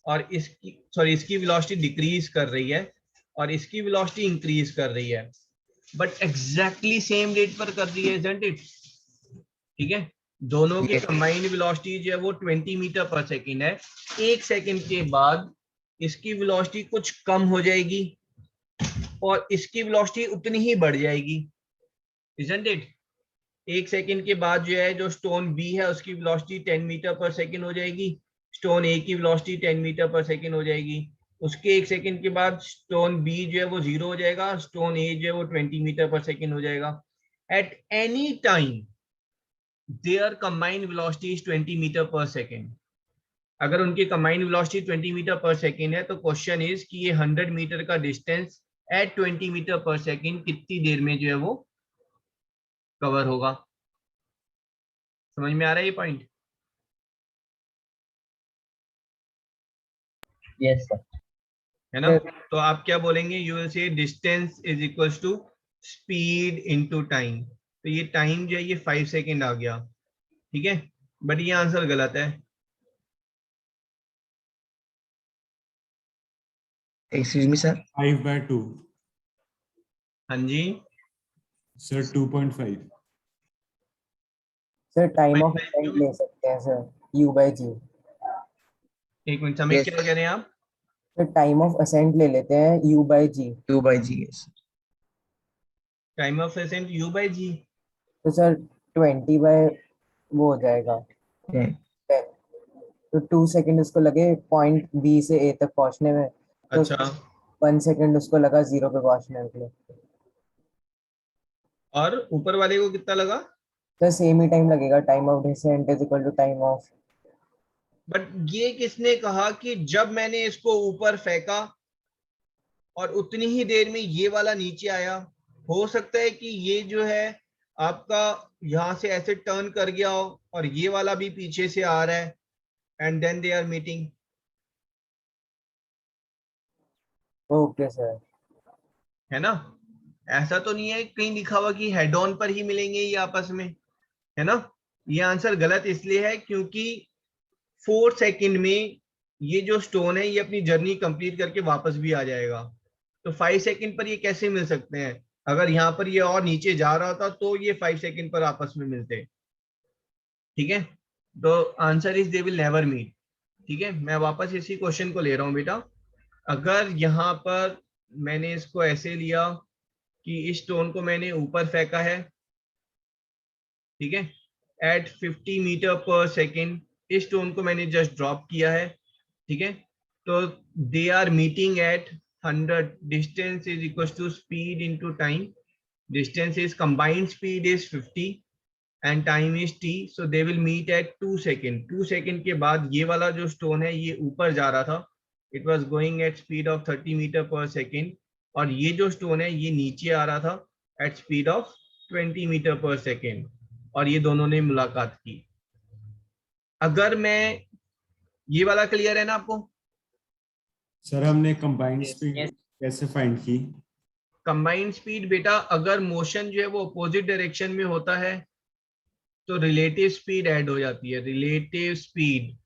और इसकी वेलोसिटी डिक्रीज कर रही है और इसकी वेलोसिटी इंक्रीज कर रही है, बट एग्जैक्टली सेम रेट पर कर रही है, isn't it? ठीक है, दोनों की कंबाइंड वेलोसिटी जो है वो 20 मीटर पर सेकेंड है। एक सेकेंड के बाद इसकी वेलोसिटी कुछ कम हो जाएगी और इसकी वेलोसिटी उतनी ही बढ़ जाएगी, isn't it? एक सेकेंड के बाद जो है जो स्टोन बी है उसकी वेलोसिटी 10 मीटर पर सेकेंड हो जाएगी, स्टोन ए की वेलोसिटी 10 मीटर पर सेकेंड हो जाएगी। उसके एक सेकेंड के बाद स्टोन बी जो है वो 0 हो जाएगा, स्टोन ए जो है वो 20 मीटर पर सेकेंड हो जाएगा। At any time their combined velocity is 20 metre पर सेकेंड। अगर उनकी कंबाइंड वेलोसिटी 20 मीटर पर सेकेंड है तो क्वेश्चन इज कि ये 100 मीटर का डिस्टेंस एट 20 मीटर पर सेकेंड कितनी देर में जो है वो कवर होगा। समझ में आ रहा है ये पॉइंट? Yes sir. है ना? तो आप क्या बोलेंगे? You will say distance is equals to speed into time. तो ये टाइम जो है ये 5 सेकेंड आ गया, ठीक है, बट ये आंसर गलत है। एक्सक्यूज मी सर, 5/2 हाँ जी sir, 2.5 sir time of ascent ले सकते हैं सर, U/G। एक मिनट, समझ Yes. क्या कह रहे हैं आप? सर टाइम ऑफ असेंट ले लेते हैं U/G। 2/G, yes. Time of ascent u by g। तो सर 20 बाय वो हो जाएगा 10. 10। तो 2 सेकंड उसको लगे पॉइंट बी से ए तक पहुंचने में, तो अच्छा, 1 सेकंड उसको लगा 0 पे पहुंचने के लिए। और ऊपर वाले को कितना लगा? तो सेम ही टाइम लगेगा, time of descent is equal to time of. But ये किसने कहा कि जब मैंने इसको ऊपर फेंका और उतनी ही देर में ये वाला नीचे आया? हो सकता है कि ये जो है आपका यहां से ऐसे टर्न कर गया हो और ये वाला भी पीछे से आ रहा है and then they are meeting. Okay sir. है ना? ऐसा तो नहीं है कहीं लिखा हुआ कि हेड ऑन पर ही मिलेंगे ये आपस में, है ना? ये आंसर गलत इसलिए है क्योंकि 4 सेकंड में ये जो स्टोन है ये अपनी जर्नी कंप्लीट करके वापस भी आ जाएगा। तो 5 सेकंड पर ये कैसे मिल सकते हैं? अगर यहाँ पर ये और नीचे जा रहा था तो ये 5 सेकंड पर आपस में मिलते, ठीक है। तो answer is they will never meet, ठीक है। मैं वापस इसी क्वेश्चन को ले रहा हूँ बेटा। अगर यहाँ पर मैंने इसको ऐसे लिया कि इस स्टोन को मैंने ऊपर फेंका है, ठीक है, एट 50 मीटर पर सेकेंड इस स्टोन को मैंने जस्ट ड्रॉप किया है, ठीक है। तो they are meeting at 100, distance is equal to speed into time. Distance is combined speed is 50 and time is t, so they will meet at 2 second. 2 second के बाद ये वाला जो स्टोन है ये ऊपर जा रहा था, it was going at speed of 30 metre पर सेकेंड, और ये जो स्टोन है ये नीचे आ रहा था एट स्पीड ऑफ 20 मीटर पर सेकेंड, और ये दोनों ने मुलाकात की। अगर मैं ये वाला क्लियर है ना आपको? सर हमने कंबाइंड स्पीड कैसे फाइंड की? कंबाइंड स्पीड बेटा, अगर मोशन जो है वो अपोजिट डायरेक्शन में होता है तो रिलेटिव स्पीड ऐड हो जाती है। रिलेटिव स्पीड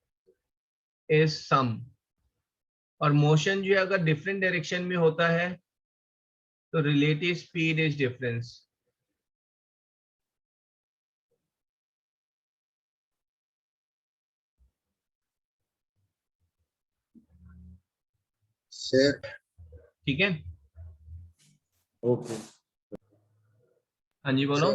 इज सम, और मोशन जो है अगर डिफरेंट डायरेक्शन में होता है तो relative speed is difference. Sir ठीक है, ओके हाँ जी बोलो।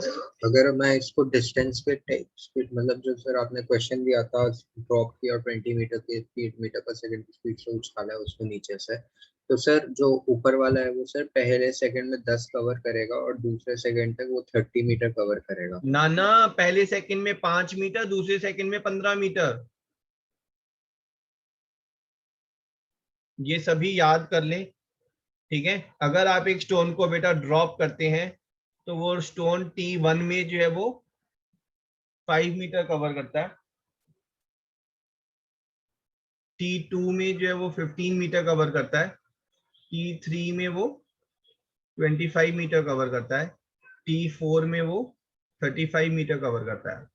अगर मैं इसको डिस्टेंस पे स्पीड, मतलब जो सर आपने क्वेश्चन दिया था ड्रॉप किया और 20 मीटर की स्पीड, मीटर पर सेकंड की स्पीड से उछाला है उसको नीचे से, तो सर जो ऊपर वाला है वो सर पहले सेकंड में 10 कवर करेगा और दूसरे सेकंड तक वो 30 मीटर कवर करेगा। ना ना, पहले सेकंड में 5 मीटर, दूसरे सेकंड में 15 मीटर। ये सभी याद कर लें, ठीक है। अगर आप एक स्टोन को बेटा ड्रॉप करते हैं तो वो स्टोन T1 में जो है वो 5 मीटर कवर करता है, T2 में जो है वो 15 मीटर कवर करता है, T3 में वो 25 मीटर कवर करता है, T4 में वो 35 मीटर कवर करता है।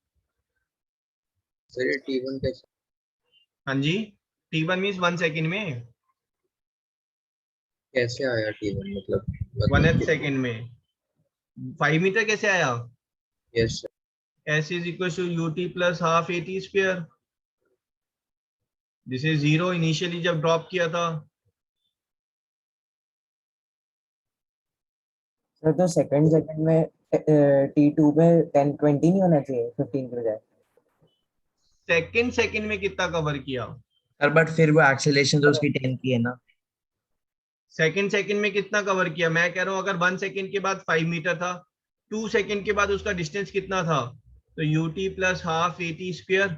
सर ये T1 कैसे? हाँ जी, T1 मीन्स 1 सेकेंड में, कैसे आया T1 मतलब 1/8 सेकेंड में 5 मीटर कैसे आया? Yes sir. S is equal to ut plus half at square. This is 0 initially जब ड्रॉप किया था। सर तो सेकंड में T2 में 10-20 नहीं होना चाहिए 15 के बजाय? सेकंड में कितना कवर किया? सर बट फिर वो एक्सेलरेशन तो उसकी 10 की है ना। सेकंड में कितना कवर किया? मैं कह रहा हूँ अगर 1 सेकंड के बाद 5 मीटर था, 2 सेकंड के बाद उसका डिस्टेंस कितना था? तो ut plus half at square,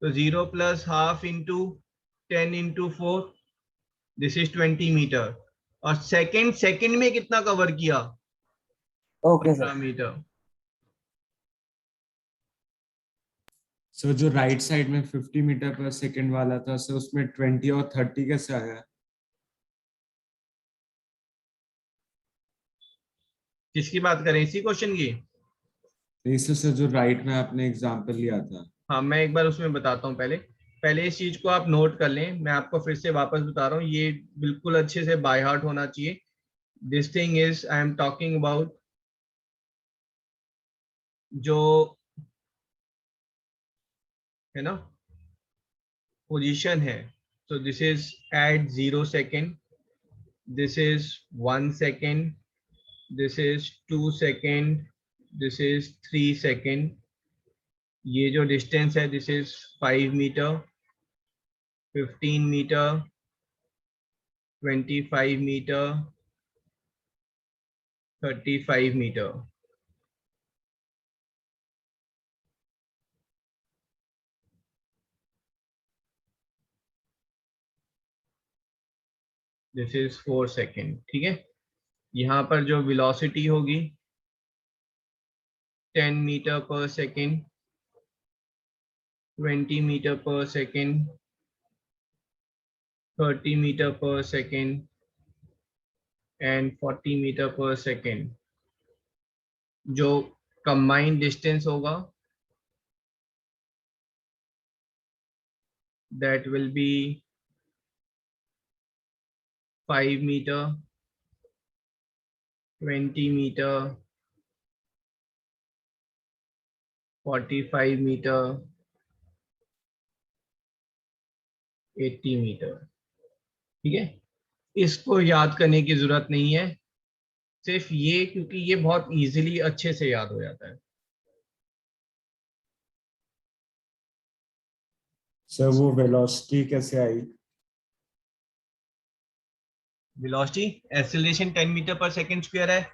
तो 0 plus half into 10 into 4, this is 20 metre. और सेकंड में कितना कवर किया? Okay 15 sir. मीटर। सर जो राइट साइड में 50 मीटर पर सेकंड वाला था सर, उसमें 20 और 30 कैसे आया? किसकी बात करें, इसी क्वेश्चन की? नहीं सर, जो राइट में आपने एग्जांपल लिया था। हाँ, मैं एक बार उसमें बताता हूँ। पहले इस चीज को आप नोट कर लें, मैं आपको फिर से वापस बता रहा हूँ, ये बिल्कुल अच्छे से बाय हार्ट होना चाहिए। This thing is I am talking about जो है ना पोजीशन है। so this is at 0 second, this is 1 second, this is 2 second, this is 3 second। ये जो डिस्टेंस है this is 5 metre, 15 metre, 25 metre, 35 metre. This is 4 second. ठीक है, यहाँ पर जो वेलोसिटी होगी 10 मीटर पर सेकेंड, 20 मीटर पर सेकेंड, 30 मीटर पर सेकेंड एंड 40 मीटर पर सेकेंड। जो कंबाइंड डिस्टेंस होगा that will be 5 meter, 20 meter, 45 meter, 80 metre. ठीक है, इसको याद करने की जरूरत नहीं है, सिर्फ ये क्योंकि ये बहुत इजीली अच्छे से याद हो जाता है। सर वो वेलोसिटी कैसे आई? वेलोसिटी एक्सीलरेशन 10 मीटर पर सेकंड स्क्वायर है।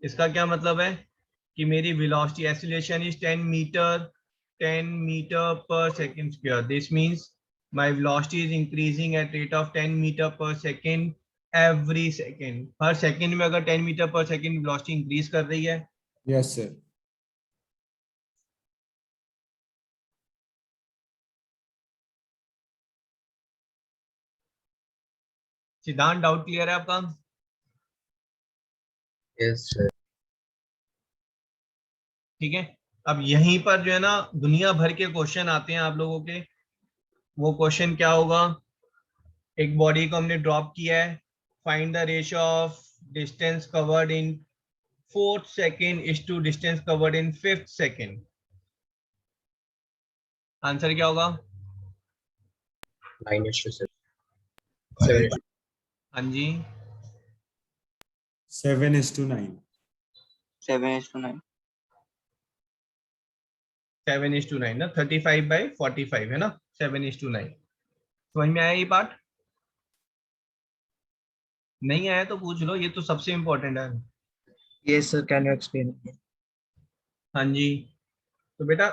इसका क्या मतलब है कि मेरी वेलोसिटी एक्सीलरेशन इज 10 मीटर पर second square. This means my velocity is increasing at rate of 10 meter per second every second। Her second में अगर 10 मीटर पर सेकंड वेलोसिटी इंक्रीज कर रही है। Yes sir. सिद्धांत, डाउट क्लियर है आपका? Yes sir. ठीक है, अब यहीं पर जो है ना दुनिया भर के क्वेश्चन आते हैं आप लोगों के। वो क्वेश्चन क्या होगा, एक बॉडी को हमने ड्रॉप किया है, find the ratio of distance covered in 4th second is to distance covered in 5th second. Answer क्या होगा? 9:7। हाँ जी, 7:9। 7:9। 7:9 ना, 35/45 है ना, 7:9। समझ में आया ये पार्ट? नहीं आया तो पूछ लो, ये तो सबसे इम्पोर्टेंट है। Yes sir, can you explain again? हाँ जी, तो बेटा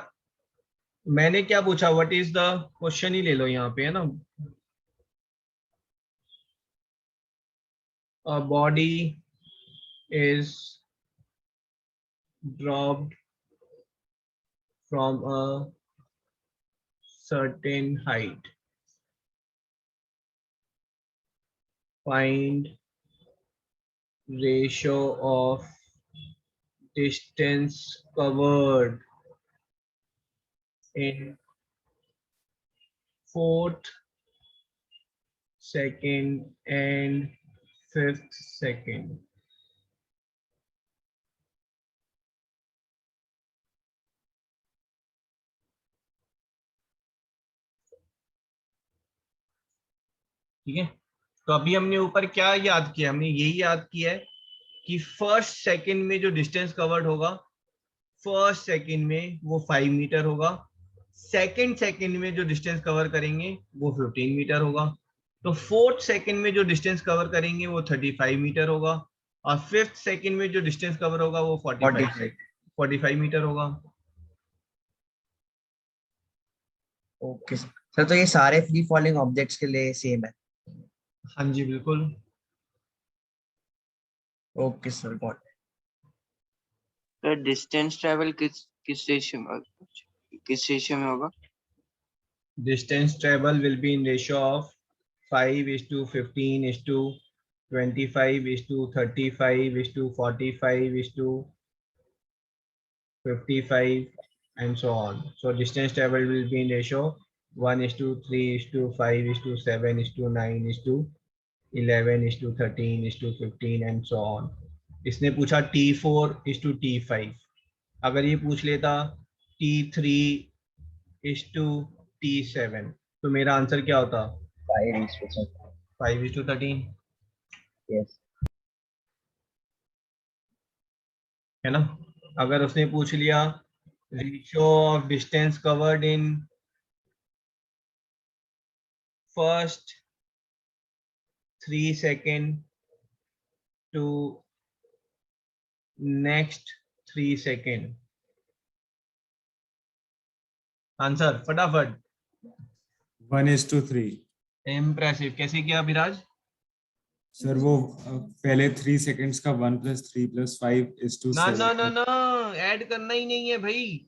मैंने क्या पूछा, व्हाट इज द क्वेश्चन ही ले लो यहाँ पे, है ना। A body is dropped from a certain height find ratio of distance covered in 4th second and 5th second. ठीक है, तो अभी हमने ऊपर क्या याद किया, हमने यही याद किया है कि फर्स्ट सेकंड में जो डिस्टेंस कवर्ड होगा, फर्स्ट सेकंड में वो 5 मीटर होगा, सेकंड सेकंड में जो डिस्टेंस कवर करेंगे वो 15 मीटर होगा, तो फोर्थ सेकंड में जो डिस्टेंस कवर करेंगे वो 35 मीटर होगा, और फिफ्थ सेकंड में जो डिस्टेंस कवर होगा वो 45 मीटर होगा। ओके सर, तो ये सारे फ्री फॉलिंग ऑब्जेक्ट्स के लिए सेम है? हाँ जी बिल्कुल। Okay sir, got it. Sir distance travel किस रेशियो में होगा? Distance travel will be in ratio of 5:15:25:45:45:55 and so on. So distance travel will be in ratio 1:3:5:7:9:11:13:15 and so on. इसने पूछा T4:T5, अगर ये पूछ लेता T3:T7 तो मेरा आंसर क्या होता? 5:13 यस है ना। अगर उसने पूछ लिया ratio of distance covered in first 3 second to next 3 second, answer फटाफट। 1:3। इम्प्रेसिव। कैसे किया विराज? सर वो पहले 3 सेकंड्स का 1 + 3 + 5:7। ना ना ना ना, ऐड करना ही नहीं है भाई,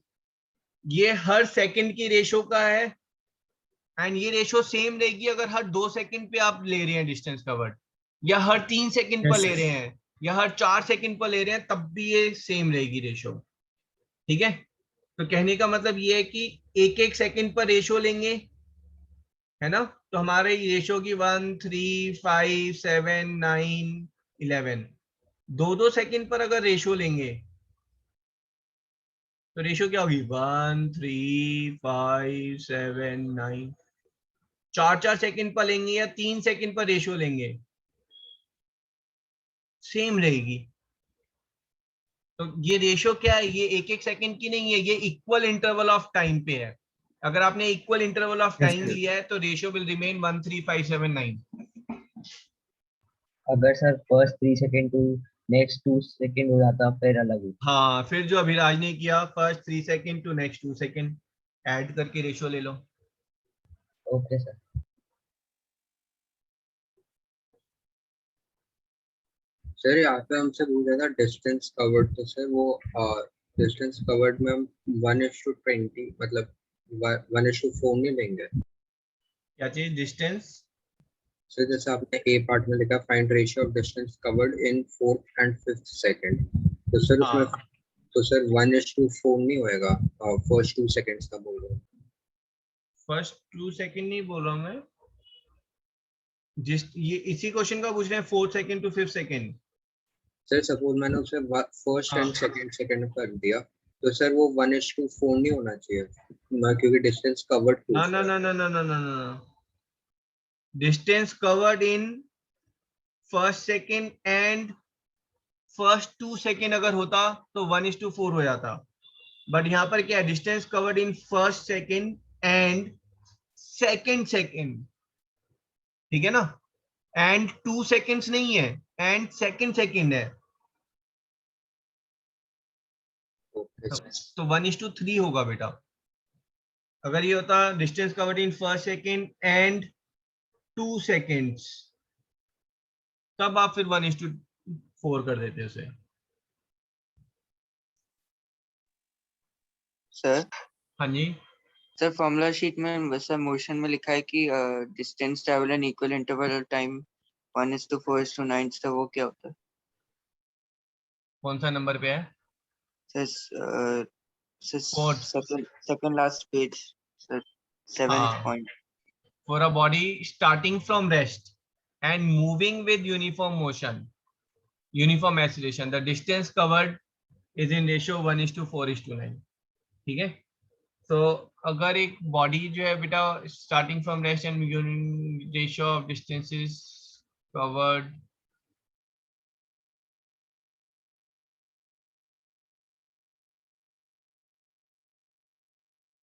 ये हर सेकंड की रेशो का है, एंड ये रेशो सेम रहेगी अगर हर 2 सेकंड पे आप ले रहे हैं डिस्टेंस कवर्ड, या हर 3 सेकंड पर ले रहे हैं, या हर 4 सेकंड पर ले रहे हैं, तब भी ये सेम रहेगी रेशो। ठीक है, तो कहने का मतलब ये है कि एक एक सेकंड पर रेशो लेंगे, है ना। तो हमारे रेशो की 1, 3, 5, 7, 9, 11, 2-2 सेकंड पर अगर रेशो लेंगे तो रेशो क्या होगी? 1, 3, 5, 7, 9। 4-4 सेकंड पर लेंगे या 3 सेकंड पर रेशो लेंगे, सेम रहेगी। तो ये रेशो क्या है? ये एक एक सेकंड की नहीं है, ये इक्वल इंटरवल ऑफ टाइम पे है। अगर आपने इक्वल इंटरवल ऑफ टाइम लिया है तो रेशो विल रिमेन 1, 3, 5, 7, 9। अगर sir first 3 second to next 2 second हो जाता फिर अलग होता। हाँ, फिर जो अभिराज ने किया first 3 second to next 2 second add करके रेशो ले लो। Okay sir. सर यहाँ पे हमसे पूछा था डिस्टेंस कवर्ड, तो सर वो डिस्टेंस कवर्ड में हम 1:20 मतलब 1:4 नहीं लेंगे? क्या चीज? डिस्टेंस? सर जैसे आपने ए पार्ट में लिखा find ratio of distance covered in 4th and 5th second, तो सर उसमें तो सर 1:4 नहीं होएगा? फर्स्ट 2 सेकंड्स का बोल रहा हूँ। फर्स्ट 2 सेकंड नहीं बोल रहा हूँ मैं, जिस ये इसी क्वेश्चन का पूछ रहे हैं 4th second to 5th second. Sir suppose मैंने उसे फर्स्ट एंड सेकंड कर दिया, तो सर वो 1:4 नहीं होना चाहिए ना, क्योंकि डिस्टेंस कवर्ड ना ना ना ना ना ना ना ना, distance covered in first second and first 2 second अगर होता तो 1:4 हो जाता, बट यहाँ पर क्या है? Distance covered in first second and second second, ठीक है ना, एंड 2 सेकंड्स नहीं है, एंड सेकंड सेकंड है, तो 1:3 होगा बेटा। अगर ये होता distance covered in first second and 2 seconds, तब आप फिर 1:4 कर देते उसे। सर हाँ जी सर फॉर्मूला शीट में वैसा मोशन में लिखा है कि distance travel in equal interval of time 1:4:9 sir वो क्या होता है? कौन सा नंबर पे है? Sir Fourth. Second last page sir, 7th हाँ. point. For a body starting from rest and moving with uniform motion, uniform acceleration, the distance covered is in ratio 1:4:9. ठीक है? तो अगर एक बॉडी जो है बेटा starting from rest and ratio of distances covered,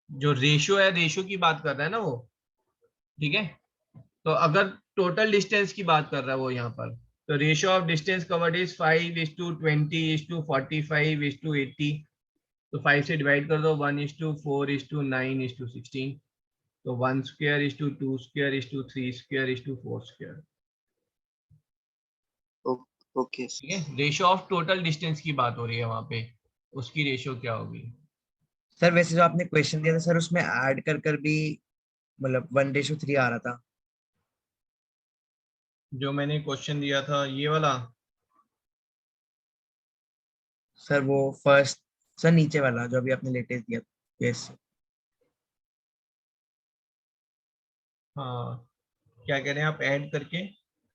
जो रेशियो है, रेशियो की बात कर रहा है ना वो, ठीक है? तो अगर टोटल डिस्टेंस की बात कर रहा है वो यहाँ पर, तो ratio of distance covered is 5:20:45:80. तो 5 से डिवाइड कर दो, 1:4:9:16. तो 1 square is to 2 square is to 3 square is to 4 square. Okay ठीक है? रेशियो ऑफ टोटल डिस्टेंस की बात हो रही है वहां पे, उसकी रेशियो क्या होगी? सर वैसे जो आपने क्वेश्चन दिया था सर उसमें ऐड कर कर भी मतलब 1:3 आ रहा था। जो मैंने क्वेश्चन दिया था ये वाला? सर वो फर्स्ट, सर नीचे वाला जो अभी आपने लेटेस्ट दिया। यस हाँ, क्या कह रहे हैं आप? ऐड करके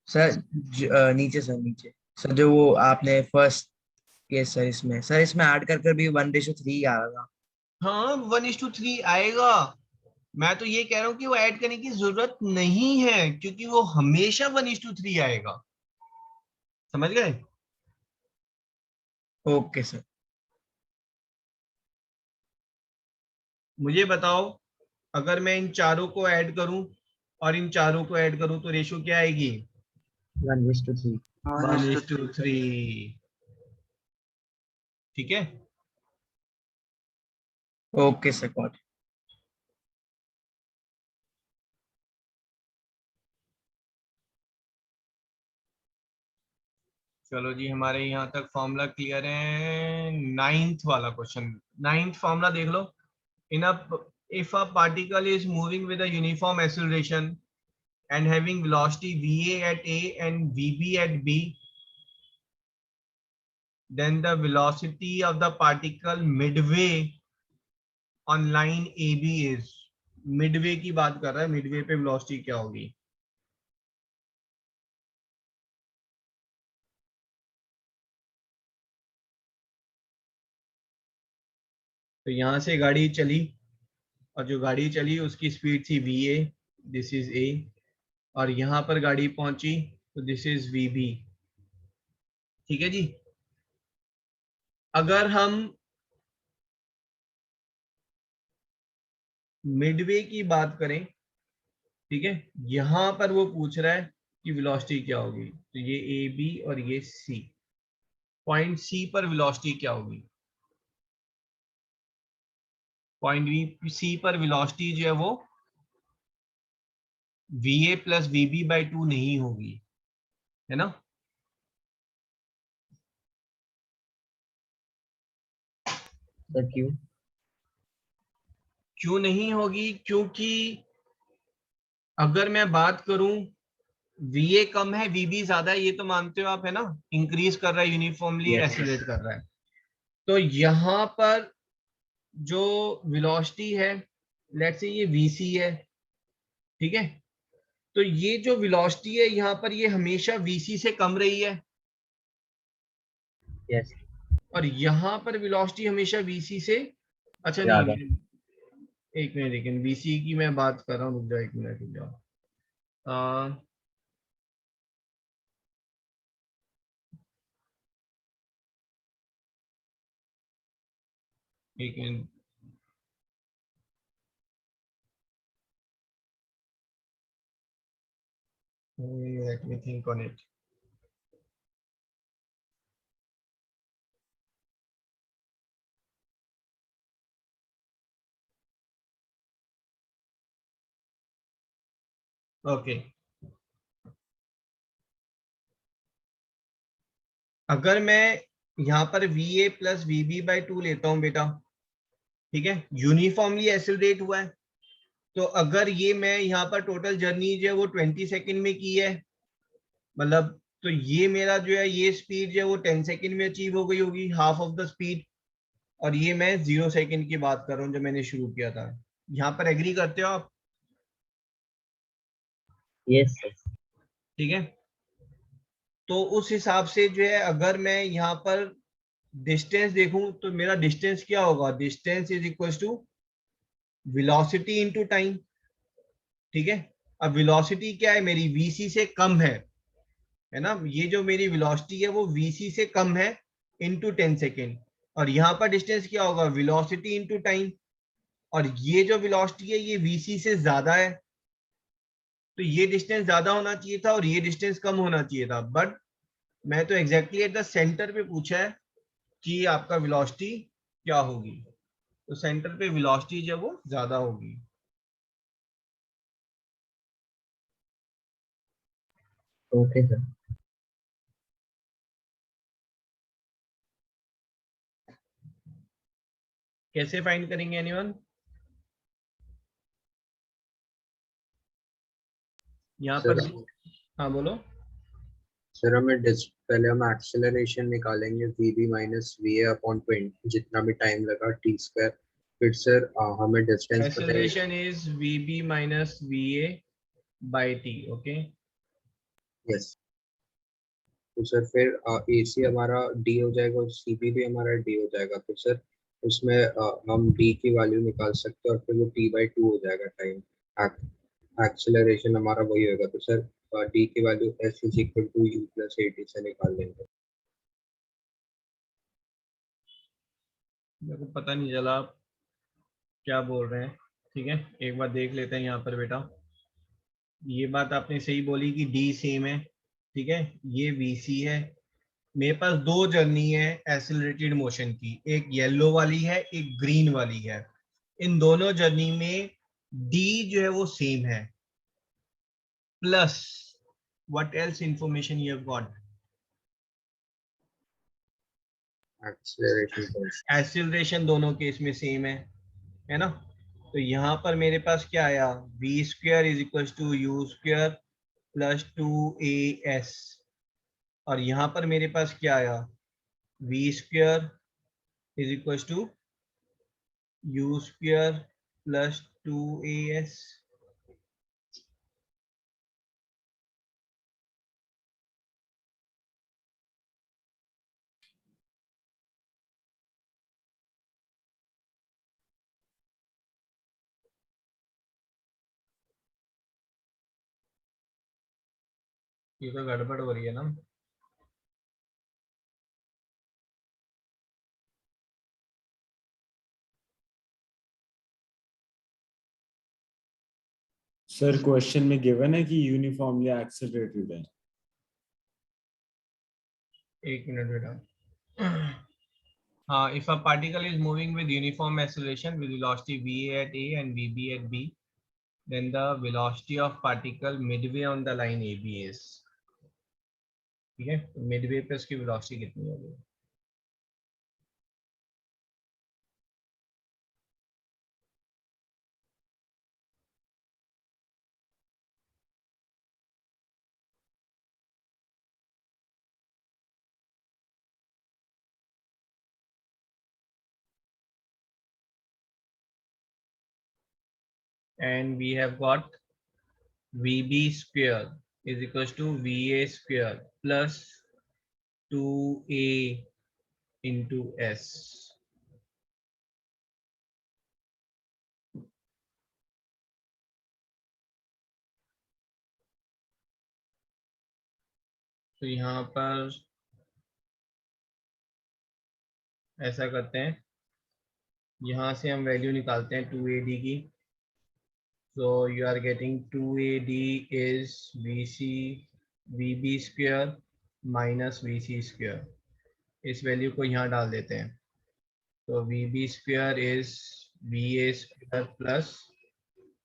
सर नीचे सर, नीचे सर जो वो आपने फर्स्ट, यस सर इसमें ऐड कर कर भी 1:3 आ रहा था। हाँ 1:3 आएगा। मैं तो ये कह रहा हूँ कि वो ऐड करने की जरूरत नहीं है, क्योंकि वो हमेशा 1:3 आएगा। समझ गए? Okay sir. मुझे बताओ, अगर मैं इन चारों को ऐड करूं और इन चारों को ऐड करूं तो रेशियो क्या आएगी? 1:3। 1:3। ठीक है? Okay sir got. चलो जी, हमारे यहाँ तक फॉर्मूला क्लियर है। 9th वाला क्वेश्चन, 9th फॉर्मूला देख लो। If a particle is moving with a uniform acceleration and having velocity VA at A and VB at B, then the velocity of the particle midway on line AB is, midway की बात कर रहा है, midway पे velocity क्या होगी? तो यहां से गाड़ी चली और जो गाड़ी चली उसकी स्पीड थी VA, दिस इज A, और यहां पर गाड़ी पहुंची तो दिस इज VB। ठीक है जी? अगर हम मिडवे की बात करें, ठीक है, यहां पर वो पूछ रहा है कि वेलोसिटी क्या होगी, तो ये AB और ये C, पॉइंट C पर वेलोसिटी क्या होगी? पॉइंट C पर वेलोसिटी जो है वो VA प्लस VB/2 नहीं होगी, है ना? सर क्यों? क्यों नहीं होगी? क्योंकि अगर मैं बात करूं, VA कम है, VB ज्यादा है, ये तो मानते हो आप, है ना? इंक्रीज कर रहा है, यूनिफॉर्मली Yes. एक्सीलरेट कर रहा है। तो यहां पर जो वेलोसिटी है, लेट्स से ये VC है, ठीक है? तो ये जो वेलोसिटी है यहाँ पर, ये हमेशा VC से कम रही है। यस। और यहाँ पर वेलोसिटी हमेशा VC से, अच्छा ज्यादा। नहीं, एक मिनट, लेकिन VC की मैं बात कर रहा हूँ, रुक जाओ एक मिनट, रुक जाओ। एक minute, let me think on it. Okay, अगर मैं यहाँ पर VA प्लस VB/2 लेता हूँ बेटा, ठीक है, यूनिफॉर्मली एक्सीलरेट हुआ है, तो अगर ये मैं यहाँ पर टोटल जर्नी जो है वो 20 सेकंड में की है, मतलब तो ये मेरा जो है ये स्पीड जो है वो 10 सेकंड में अचीव हो गई होगी, हाफ ऑफ द स्पीड, और ये मैं 0 सेकंड की बात कर रहा हूँ जो मैंने शुरू किया था। यहाँ पर एग्री करते हो आप? Yes sir. ठीक है, तो उस हिसाब से जो है अगर मैं यहाँ पर डिस्टेंस देखूं तो मेरा डिस्टेंस क्या होगा, distance is equal to velocity into time. ठीक है, अब वेलोसिटी क्या है मेरी, वीसी से कम है ना, ये जो मेरी वेलोसिटी है वो वीसी से कम है इनटू 10 सेकेंड, और यहाँ पर डिस्टेंस क्या होगा, वेलोसिटी इनटू टाइम, और ये जो वेलोसिटी है ये वीसी से ज्यादा है, तो ये डिस्टेंस ज्यादा होना चाहिए था और ये डिस्टेंस कम होना चाहिए था, बट मैं तो एग्जैक्टली एट द सेंटर पे पूछा है कि आपका वेलोसिटी क्या होगी, तो सेंटर पे वेलोसिटी जो है वो ज्यादा होगी। Okay sir. कैसे फाइंड करेंगे एनीवन? यहाँ पर सर हाँ बोलो। सर पहले हम एक्सेलरेशन निकालेंगे VB minus V A upon 20 जितना भी टाइम लगा टी स्क्वायर, फिर सर हमें डिस्टेंस पता है। Acceleration is VB minus VA by T. Okay yes, तो सर फिर ए सी हमारा डी हो जाएगा और सी बी भी हमारा डी हो जाएगा, तो सर उसमें हम डी की वैल्यू निकाल सकते हैं और फिर वो टी बाई 2 हो जाएगा टाइम। एक्सेलरेशन हमारा वही होगा, तो सर डी की value S is equal to U plus A T से निकाल लेंगे। मेरे को पता नहीं चला आप क्या बोल रहे हैं। ठीक है, एक बार देख लेते हैं यहाँ पर बेटा। ये बात आपने सही बोली कि डी सेम है। ठीक है, ये वीसी है, मेरे पास दो जर्नी है एक्सेलरेटेड मोशन की, एक येलो वाली है एक ग्रीन वाली है। इन दोनों जर्नी में डी जो है वो सेम है, plus what else information you have got, acceleration दोनों केस में सेम है ना। तो यहाँ पर मेरे पास क्या आया, V square is equal to U square plus 2as, और यहाँ पर मेरे पास क्या आया, V square is equal to U square plus 2as। ये तो गड़बड़ हो रही है ना। सर क्वेश्चन में गिवन है कि यूनिफॉर्मली एक्सेलरेटेड है। एक मिनट बेटा। हाँ, if a particle is moving with uniform acceleration with velocity va at a and vb at b, then the velocity of particle midway on the line ab is। ठीक है, तो Midway पे उसकी velocity कितनी होगी? And we have got vb square is equals to va square plus 2a into s। तो यहाँ पर ऐसा करते हैं, यहाँ से हम वैल्यू निकालते हैं 2ad की। So you are getting 2ad is vb square minus vc square। इस वैल्यू को यहाँ डाल देते हैं, तो vb square is va square plus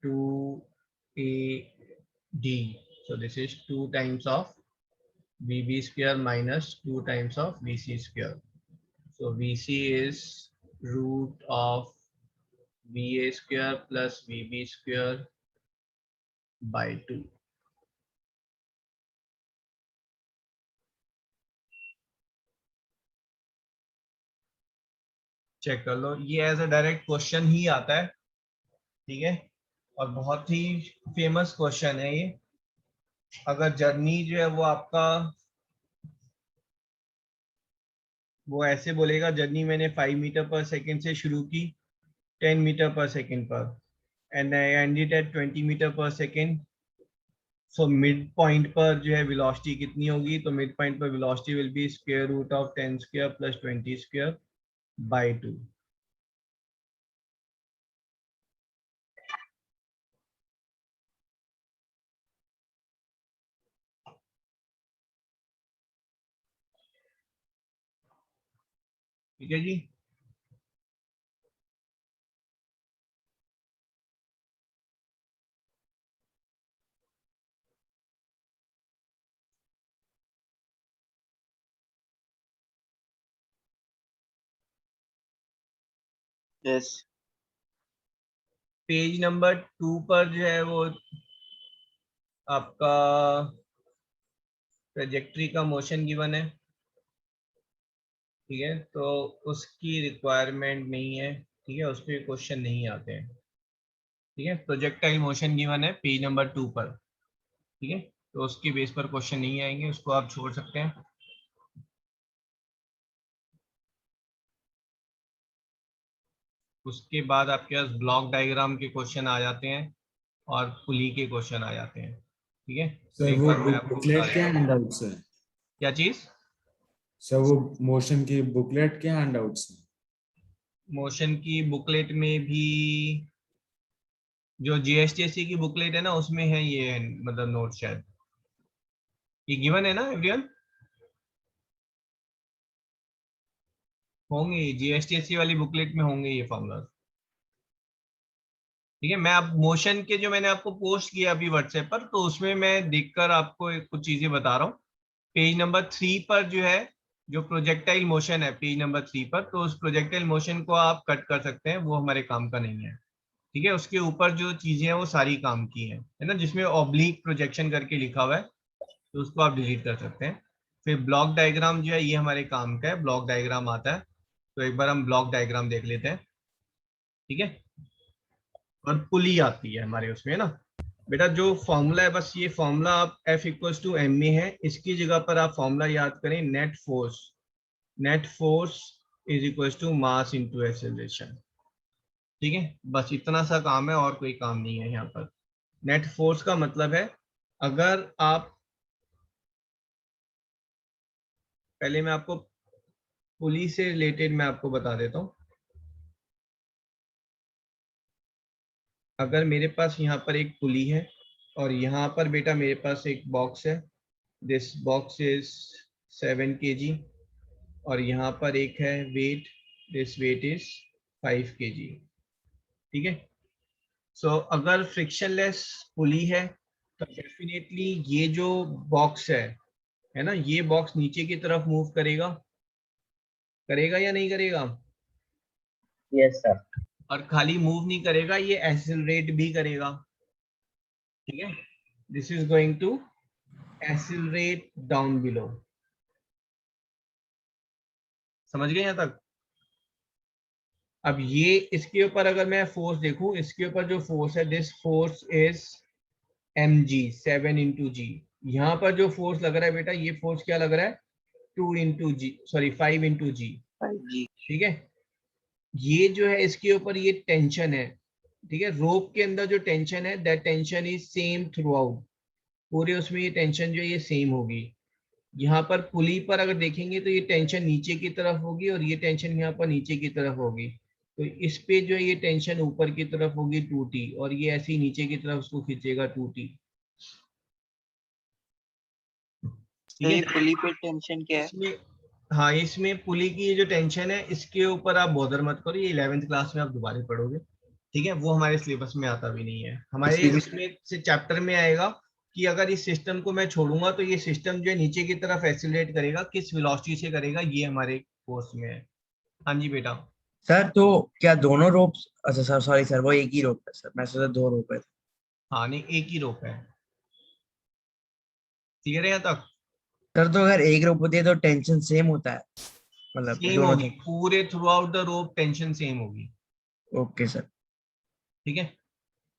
2ad। So this is 2 times of vb square minus 2 times of vc square। So vc is root of va square plus vb square by 2। Check कर लो, ये as a direct question ही आता है, ठीक है, और बहुत ही famous question है ये। अगर जर्नी जो है वो आपका, वो ऐसे बोलेगा जर्नी मैंने 5 मीटर पर सेकेंड से शुरू की 10 मीटर पर सेकेंड पर, and I ended at 20 metre पर सेकेंड। सो मिड पॉइंट पर जो है वेलोसिटी कितनी होगी, तो मिड पॉइंट पर velocity will be square root of 10 square plus 20 square by 2। ठीक है जी। यस। पेज नंबर 2 पर जो है वो आपका ट्रेजेक्ट्री का मोशन गिवन है, ठीक है, तो उसकी रिक्वायरमेंट नहीं है, ठीक है, उस पर क्वेश्चन नहीं आते हैं, ठीक है। प्रोजेक्टाइल मोशन गिवन है पेज नंबर 2 पर, ठीक है, तो उसके बेस पर क्वेश्चन नहीं आएंगे, उसको आप छोड़ सकते हैं। उसके बाद आपके पास ब्लॉक डायग्राम के क्वेश्चन आ जाते हैं और पुली के क्वेश्चन आ जाते हैं, ठीक है। तो सर एक वो बार मैं आपको बता बुकलेट के देता हूँ। हैंडआउट्स है। क्या चीज? सर वो मोशन की बुकलेट के हैंडआउट्स है। मोशन की बुकलेट में भी, जो जीएसटीसी की बुकलेट है ना, उसमें है ये, मतलब नोट शायद ये गिवन है ना एवरीवन, होंगे जीएसटीसी वाली बुकलेट में होंगे ये फॉर्मूला, ठीक है। मैं अब मोशन के जो मैंने आपको पोस्ट किया अभी व्हाट्सएप पर, तो उसमें मैं देखकर आपको कुछ चीजें बता रहा हूँ। पेज नंबर 3 पर जो है, जो प्रोजेक्टाइल मोशन है पेज नंबर 3 पर, तो उस प्रोजेक्टाइल मोशन को आप कट कर सकते हैं, वो हमारे काम का नहीं है, ठीक है। उसके ऊपर जो चीजें हैं वो सारी काम की हैं, है ना, जिसमें ऑब्लिक प्रोजेक्शन करके लिखा हुआ है, तो उसको आप डिलीट कर सकते हैं। फिर ब्लॉक डायग्राम जो है ये हमारे काम का है, ब्लॉक डायग्राम आता है, तो एक बार हम ब्लॉक डायग्राम देख लेते हैं, ठीक है। और पुली आती है हमारे उसमें, है ना बेटा। जो फॉर्मूला है, बस ये फॉर्मूला आप F इक्वल्स टू एम में है, इसकी जगह पर आप फॉर्मूला याद करें, net force is equals to mass into acceleration, ठीक है। बस इतना सा काम है, और कोई काम नहीं है यहाँ पर। नेट फोर्स का मतलब है, अगर आप, पहले मैं आपको पुली से रिलेटेड मैं आपको बता देता हूँ। अगर मेरे पास यहाँ पर एक पुली है और यहाँ पर बेटा मेरे पास एक बॉक्स है, दिस बॉक्स इज 7 kg, और यहाँ पर एक है weight, this weight is 5 kg, ठीक है। सो अगर फ्रिक्शनलेस पुली है तो डेफिनेटली ये जो बॉक्स है ना, ये बॉक्स नीचे की तरफ मूव करेगा, करेगा या नहीं करेगा? Yes sir. और खाली मूव नहीं करेगा, ये एक्सेलरेट भी करेगा, ठीक है। This is going to accelerate down below. समझ गए यहाँ तक? अब ये इसके ऊपर अगर मैं फोर्स देखूं, इसके ऊपर जो फोर्स है, this force is mg 7 into g। यहाँ पर जो फोर्स लग रहा है बेटा, ये फोर्स क्या लग रहा है, 2 into g, sorry 5 into g, 5G। ठीक है। ये जो है इसके ऊपर ये टेंशन है, ठीक है। रोप के अंदर जो टेंशन है, that tension is same through out, पूरे उसमें ये टेंशन जो है ये सेम होगी। यहाँ पर पुली पर अगर देखेंगे तो ये टेंशन नीचे की तरफ होगी और ये टेंशन यहाँ पर नीचे की तरफ होगी, तो इस पे जो है ये टेंशन ऊपर की तरफ होगी 2T, और ये ऐसे ही नीचे की तरफ उसको खींचेगा 2T, तो ये पुली पे टेंशन क्या है? इसमें, हाँ, इसमें पुली की जो टेंशन है इसके ऊपर आप बॉदर मत करो, ये 11th क्लास में आप दोबारा पढ़ोगे, ठीक है। वो हमारे सिलेबस में आता भी नहीं है, हमारे इसमें से चैप्टर में आएगा कि अगर इस सिस्टम को मैं छोड़ूंगा तो ये सिस्टम जो है नीचे की तरफ एक्सीलरेट करेगा, किस वेलोसिटी से करेगा, ये हमारे कोर्स में है। हाँ जी बेटा। सर तो क्या दोनों रोप्स, अच्छा सर सॉरी सर, वो एक ही रोप है सर, मैं सोचा 2 रोप है। हाँ नहीं, एक ही रोप है, क्लियर है यहाँ तक? सर तो अगर एक रोप होती है तो टेंशन सेम होता है, मतलब सेम दोनों होगी, पूरे throughout the rope tension same होगी। Okay sir. ठीक है,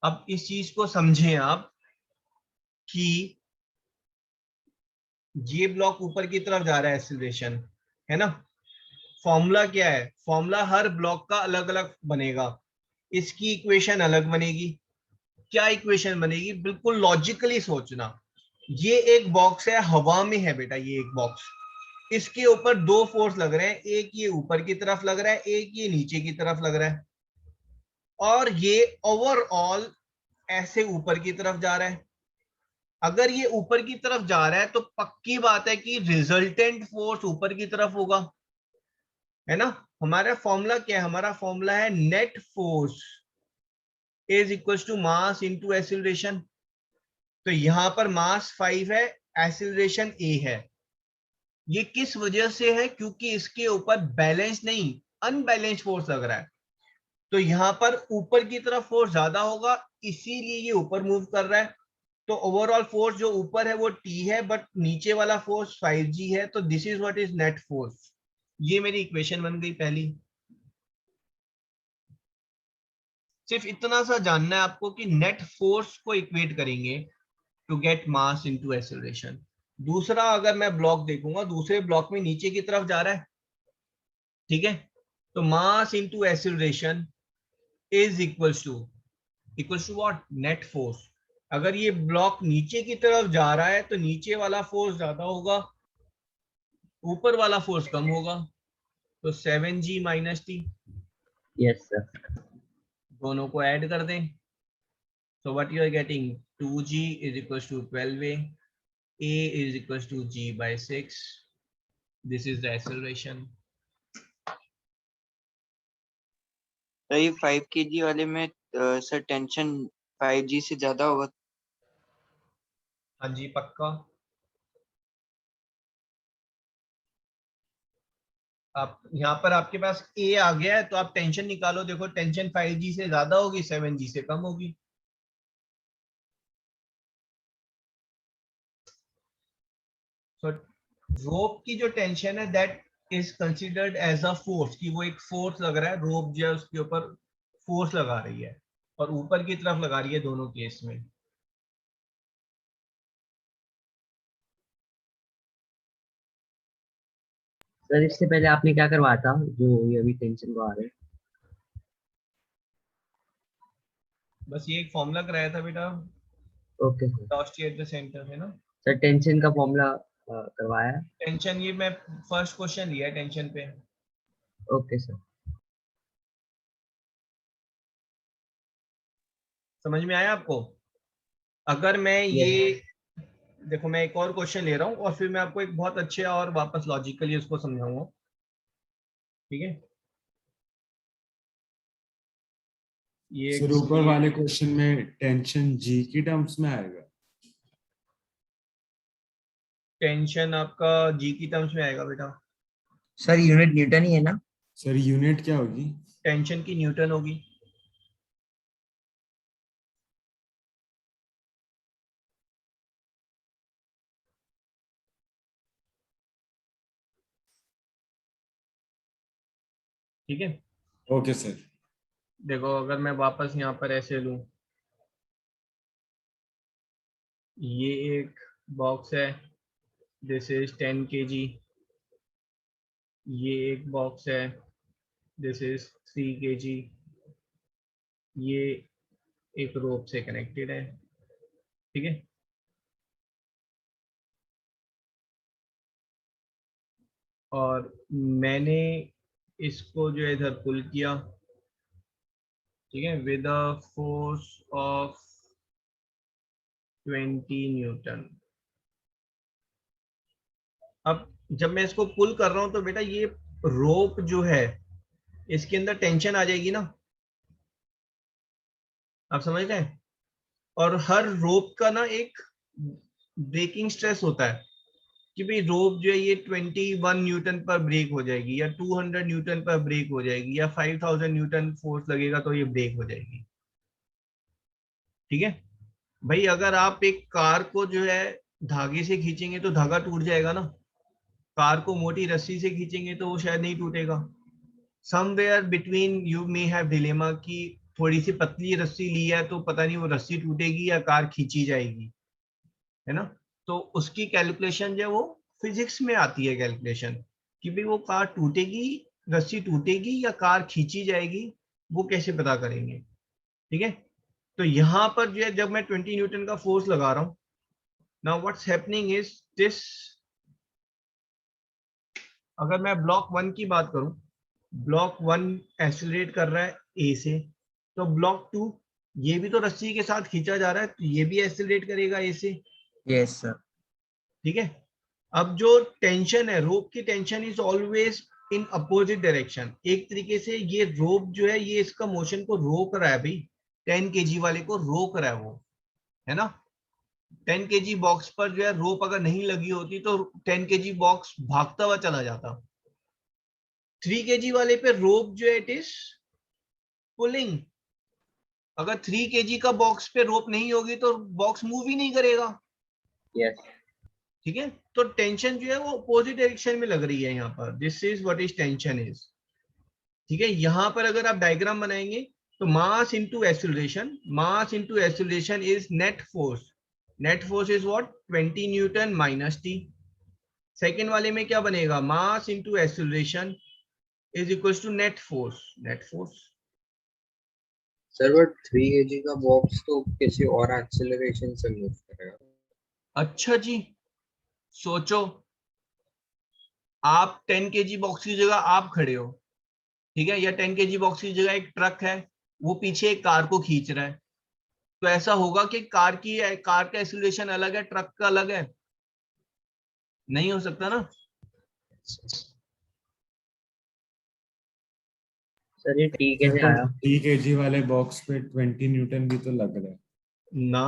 अब इस चीज को समझें आप कि ये ब्लॉक ऊपर की तरफ जा रहा है एक्सीलरेशन, है ना। फॉर्मूला क्या है, फॉर्मूला हर ब्लॉक का अलग अलग बनेगा, इसकी इक्वेशन अलग बनेगी। क्या इक्वेशन बनेगी, बिल्कुल लॉजिकली सोचना। ये एक बॉक्स है, हवा में है बेटा, ये एक बॉक्स, इसके ऊपर दो फोर्स लग रहे हैं, एक ये ऊपर की तरफ लग रहा है, एक ये नीचे की तरफ लग रहा है, और ये ओवरऑल ऐसे ऊपर की तरफ जा रहा है। अगर ये ऊपर की तरफ जा रहा है तो पक्की बात है कि रिजल्टेंट फोर्स ऊपर की तरफ होगा, है ना। हमारा फॉर्मूला क्या है, हमारा फॉर्मूला है net force is equal to mass into acceleration. तो यहां पर मास 5 है, एक्सीलरेशन a है। ये किस वजह से है, क्योंकि इसके ऊपर बैलेंस नहीं अनबैलेंस फोर्स लग रहा है, तो यहां पर ऊपर की तरफ फोर्स ज्यादा होगा, इसीलिए ये ऊपर मूव कर रहा है। तो ओवरऑल फोर्स जो ऊपर है वो T है, बट नीचे वाला फोर्स 5G है, तो this is what is net force. ये मेरी इक्वेशन बन गई पहली। सिर्फ इतना सा जानना है आपको कि नेट फोर्स को इक्वेट करेंगे to get mass into acceleration. दूसरा, अगर मैं ब्लॉक देखूंगा, दूसरे ब्लॉक में नीचे की तरफ जा रहा है, ठीक है, तो mass into acceleration is equals to what, net force. अगर ये ब्लॉक नीचे की तरफ जा रहा है तो नीचे वाला फोर्स ज्यादा होगा, ऊपर वाला फोर्स कम होगा, तो 7G minus T। Yes sir. दोनों को ऐड कर दें, so what you are getting, 2G is equals to 12A, A is equals to G by 6. This is the acceleration. ये 5 kg वाले में सर टेंशन 5G से ज्यादा होगा? हाँ जी पक्का। आप यहाँ पर आपके पास A आ गया है, तो आप टेंशन निकालो, देखो टेंशन 5G से ज्यादा होगी, 7G से कम होगी। So रोप की जो टेंशन है that is considered as a force, कि वो एक फोर्स लग रहा है, रोप जो है उसके ऊपर फोर्स लगा रही है और ऊपर की तरफ लगा रही है दोनों केस में। सर इससे पहले आपने क्या करवाया था जो ये अभी टेंशन को आ रहे हैं? बस ये एक फॉर्मूला कराया था बेटा, okay sir. Velocity at the centre, है ना। सर टेंशन का फॉर्मूला करवाया है? टेंशन ये मैं फर्स्ट क्वेश्चन लिया है टेंशन पे। Okay sir. समझ में आया आपको। अगर मैं ये देखो, मैं एक और क्वेश्चन ले रहा हूँ और फिर मैं आपको एक बहुत अच्छे और वापस लॉजिकली उसको समझाऊंगा, ठीक है। ये सर ऊपर वाले क्वेश्चन में टेंशन जी की टर्म्स में आएगा? टेंशन आपका जी की टर्म्स में आएगा बेटा। सर यूनिट न्यूटन ही है ना? सर यूनिट क्या होगी? टेंशन की न्यूटन होगी। ठीक है, ओके सर। देखो अगर मैं वापस यहाँ पर ऐसे लूं, ये एक बॉक्स है, दिस इज 10 kg, ये एक बॉक्स है, दिस इज 3 kg, ये एक रोप से कनेक्टेड है, ठीक है। और मैंने इसको जो है इधर पुल किया, ठीक है, with a force of 20 Newton. अब जब मैं इसको पुल कर रहा हूं तो बेटा ये रोप जो है इसके अंदर टेंशन आ जाएगी ना, आप समझ रहे हैं। और हर रोप का ना एक ब्रेकिंग स्ट्रेस होता है कि भाई रोप जो है ये 21 न्यूटन पर ब्रेक हो जाएगी, या 200 न्यूटन पर ब्रेक हो जाएगी, या 5000 न्यूटन फोर्स लगेगा तो ये ब्रेक हो जाएगी, ठीक है। भाई अगर आप एक कार को जो है धागे से खींचेंगे तो धागा टूट जाएगा ना, कार को मोटी रस्सी से खींचेंगे तो वो शायद नहीं टूटेगा। Somewhere between you may have dilemma कि थोड़ी सी पतली रस्सी ली है तो पता नहीं वो रस्सी टूटेगी या कार खींची जाएगी, है ना। तो उसकी कैलकुलेशन जो है वो फिजिक्स में आती है कैलकुलेशन कि भाई वो कार टूटेगी, रस्सी टूटेगी या कार खींची जाएगी, वो कैसे पता करेंगे। ठीक है, तो यहां पर जो है जब मैं 20 न्यूटन का फोर्स लगा रहा हूं, now what's happening is this, अगर मैं ब्लॉक 1 की बात करूं, ब्लॉक 1 एक्सीलरेट कर रहा है ए से, तो ब्लॉक 2 ये भी तो रस्सी के साथ खींचा जा रहा है, तो ये भी एक्सीलरेट करेगा ए से। Yes sir. ठीक है, अब जो टेंशन है, रोप की tension is always in opposite direction. एक तरीके से ये रोप जो है ये इसका मोशन को रोक रहा है भाई, 10 kg वाले को रोक रहा है वो, है ना। 10 kg बॉक्स पर जो है रोप अगर नहीं लगी होती तो 10 kg बॉक्स भागता हुआ चला जाता। 3 kg वाले पे रोप जो है इट इज पुलिंग। अगर 3 kg का बॉक्स पे रोप नहीं होगी तो बॉक्स मूव ही नहीं करेगा। यस ठीक है, तो टेंशन जो है वो अपोजिट डायरेक्शन में लग रही है यहाँ पर। This is what is tension is. ठीक है, यहाँ पर अगर आप डायग्राम बनाएंगे तो mass into acceleration, mass into acceleration is net force. Net force is what 20 newton minus T. Second वाले में क्या बनेगा, mass into acceleration is equal to net force. Net force sir but 3 kg का box तो किसी और acceleration से move करेगा। अच्छा जी, सोचो आप 10 kg बॉक्स की जगह आप खड़े हो, ठीक है, या 10 kg बॉक्स की जगह एक ट्रक है, वो पीछे एक कार को खींच रहा है, तो ऐसा होगा कि कार का एक्सीलरेशन अलग है, ट्रक का अलग है? नहीं हो सकता ना। सर ये टी कैसे आया? 3 kg वाले बॉक्स पे 20 न्यूटन भी तो लग रहा है ना,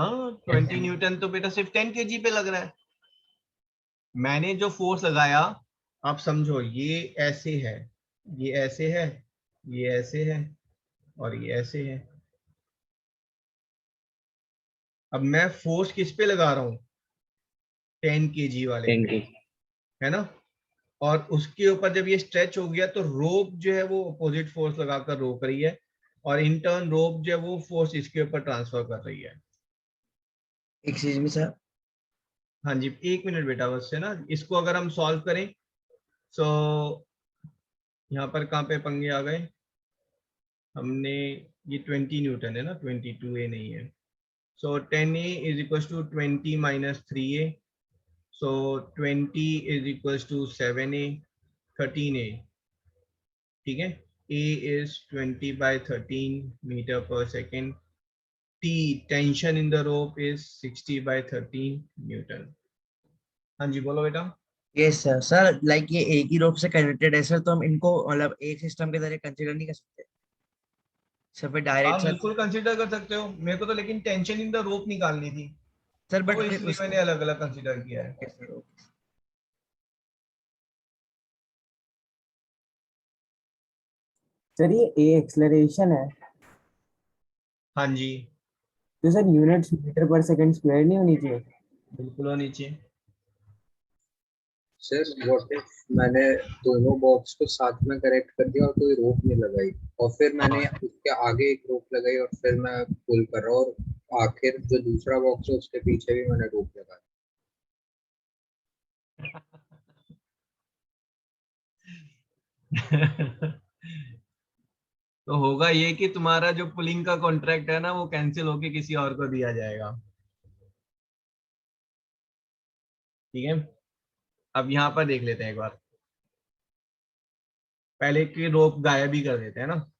20 न्यूटन तो बेटा सिर्फ 10 kg पे लग रहा है। मैंने जो फोर्स लगाया, आप समझो, ये ऐसे है, ये ऐसे है, ये ऐसे है और ये ऐसे है। अब मैं फोर्स किस पे लगा रहा हूं, 10 kg वाले पे, है ना। और उसके ऊपर जब ये स्ट्रेच हो गया तो रोप जो है वो अपोजिट फोर्स लगाकर रोक रही है, और इन टर्न रोप जो है वो फोर्स इसके ऊपर ट्रांसफर कर रही है। Excuse me sir. हाँ जी, 1 मिनट बेटा बस, है ना। इसको अगर हम सॉल्व करें, सो यहाँ पर कहाँ पे पंगे आ गए, हमने ये 20 न्यूटन है ना, 22A नहीं है। So 10A is equal to 20 minus 3A, so 20 is equal to 7A, 13A। ठीक है, A is 20 by 13 meter per second. T tension in the rope is 60 by 13 Newton. हाँ जी बोलो बेटा। Yes sir. सर लाइक ये एक ही रोप से connected है sir, तो हम इनको मतलब एक सिस्टम की तरह कंसीडर नहीं कर सकते सर? फिर डायरेक्ट आप सर बिल्कुल कंसीडर कर सकते हो, मेरे को तो लेकिन टेंशन इन द रोप निकालनी थी, सर, तो बट फिर इसलिए उस मैंने अलग अलग कंसीडर किया है। Yes, sir, okay. सर ये ए एक्सेलरेशन है हाँ जी, तो सर यूनिट्स मीटर पर सेकंड स्क्वायर नहीं होनी चाहिए? बिल्कुल होनी चाहिए। सर व्हाट इफ मैंने दोनों बॉक्स को साथ में करेक्ट कर दिया और कोई रोप नहीं लगाई, और फिर मैंने उसके आगे एक रोप लगाई और फिर मैं पुल कर रहा हूँ, और आखिर जो दूसरा बॉक्स है उसके पीछे भी मैंने रोप लगाया। तो होगा ये कि तुम्हारा जो पुलिंग का कॉन्ट्रैक्ट है ना वो कैंसिल होके किसी और को दिया जाएगा। ठीक है, अब यहाँ पर देख लेते हैं एक बार, पहले की रोप गायब ही कर देते हैं ना।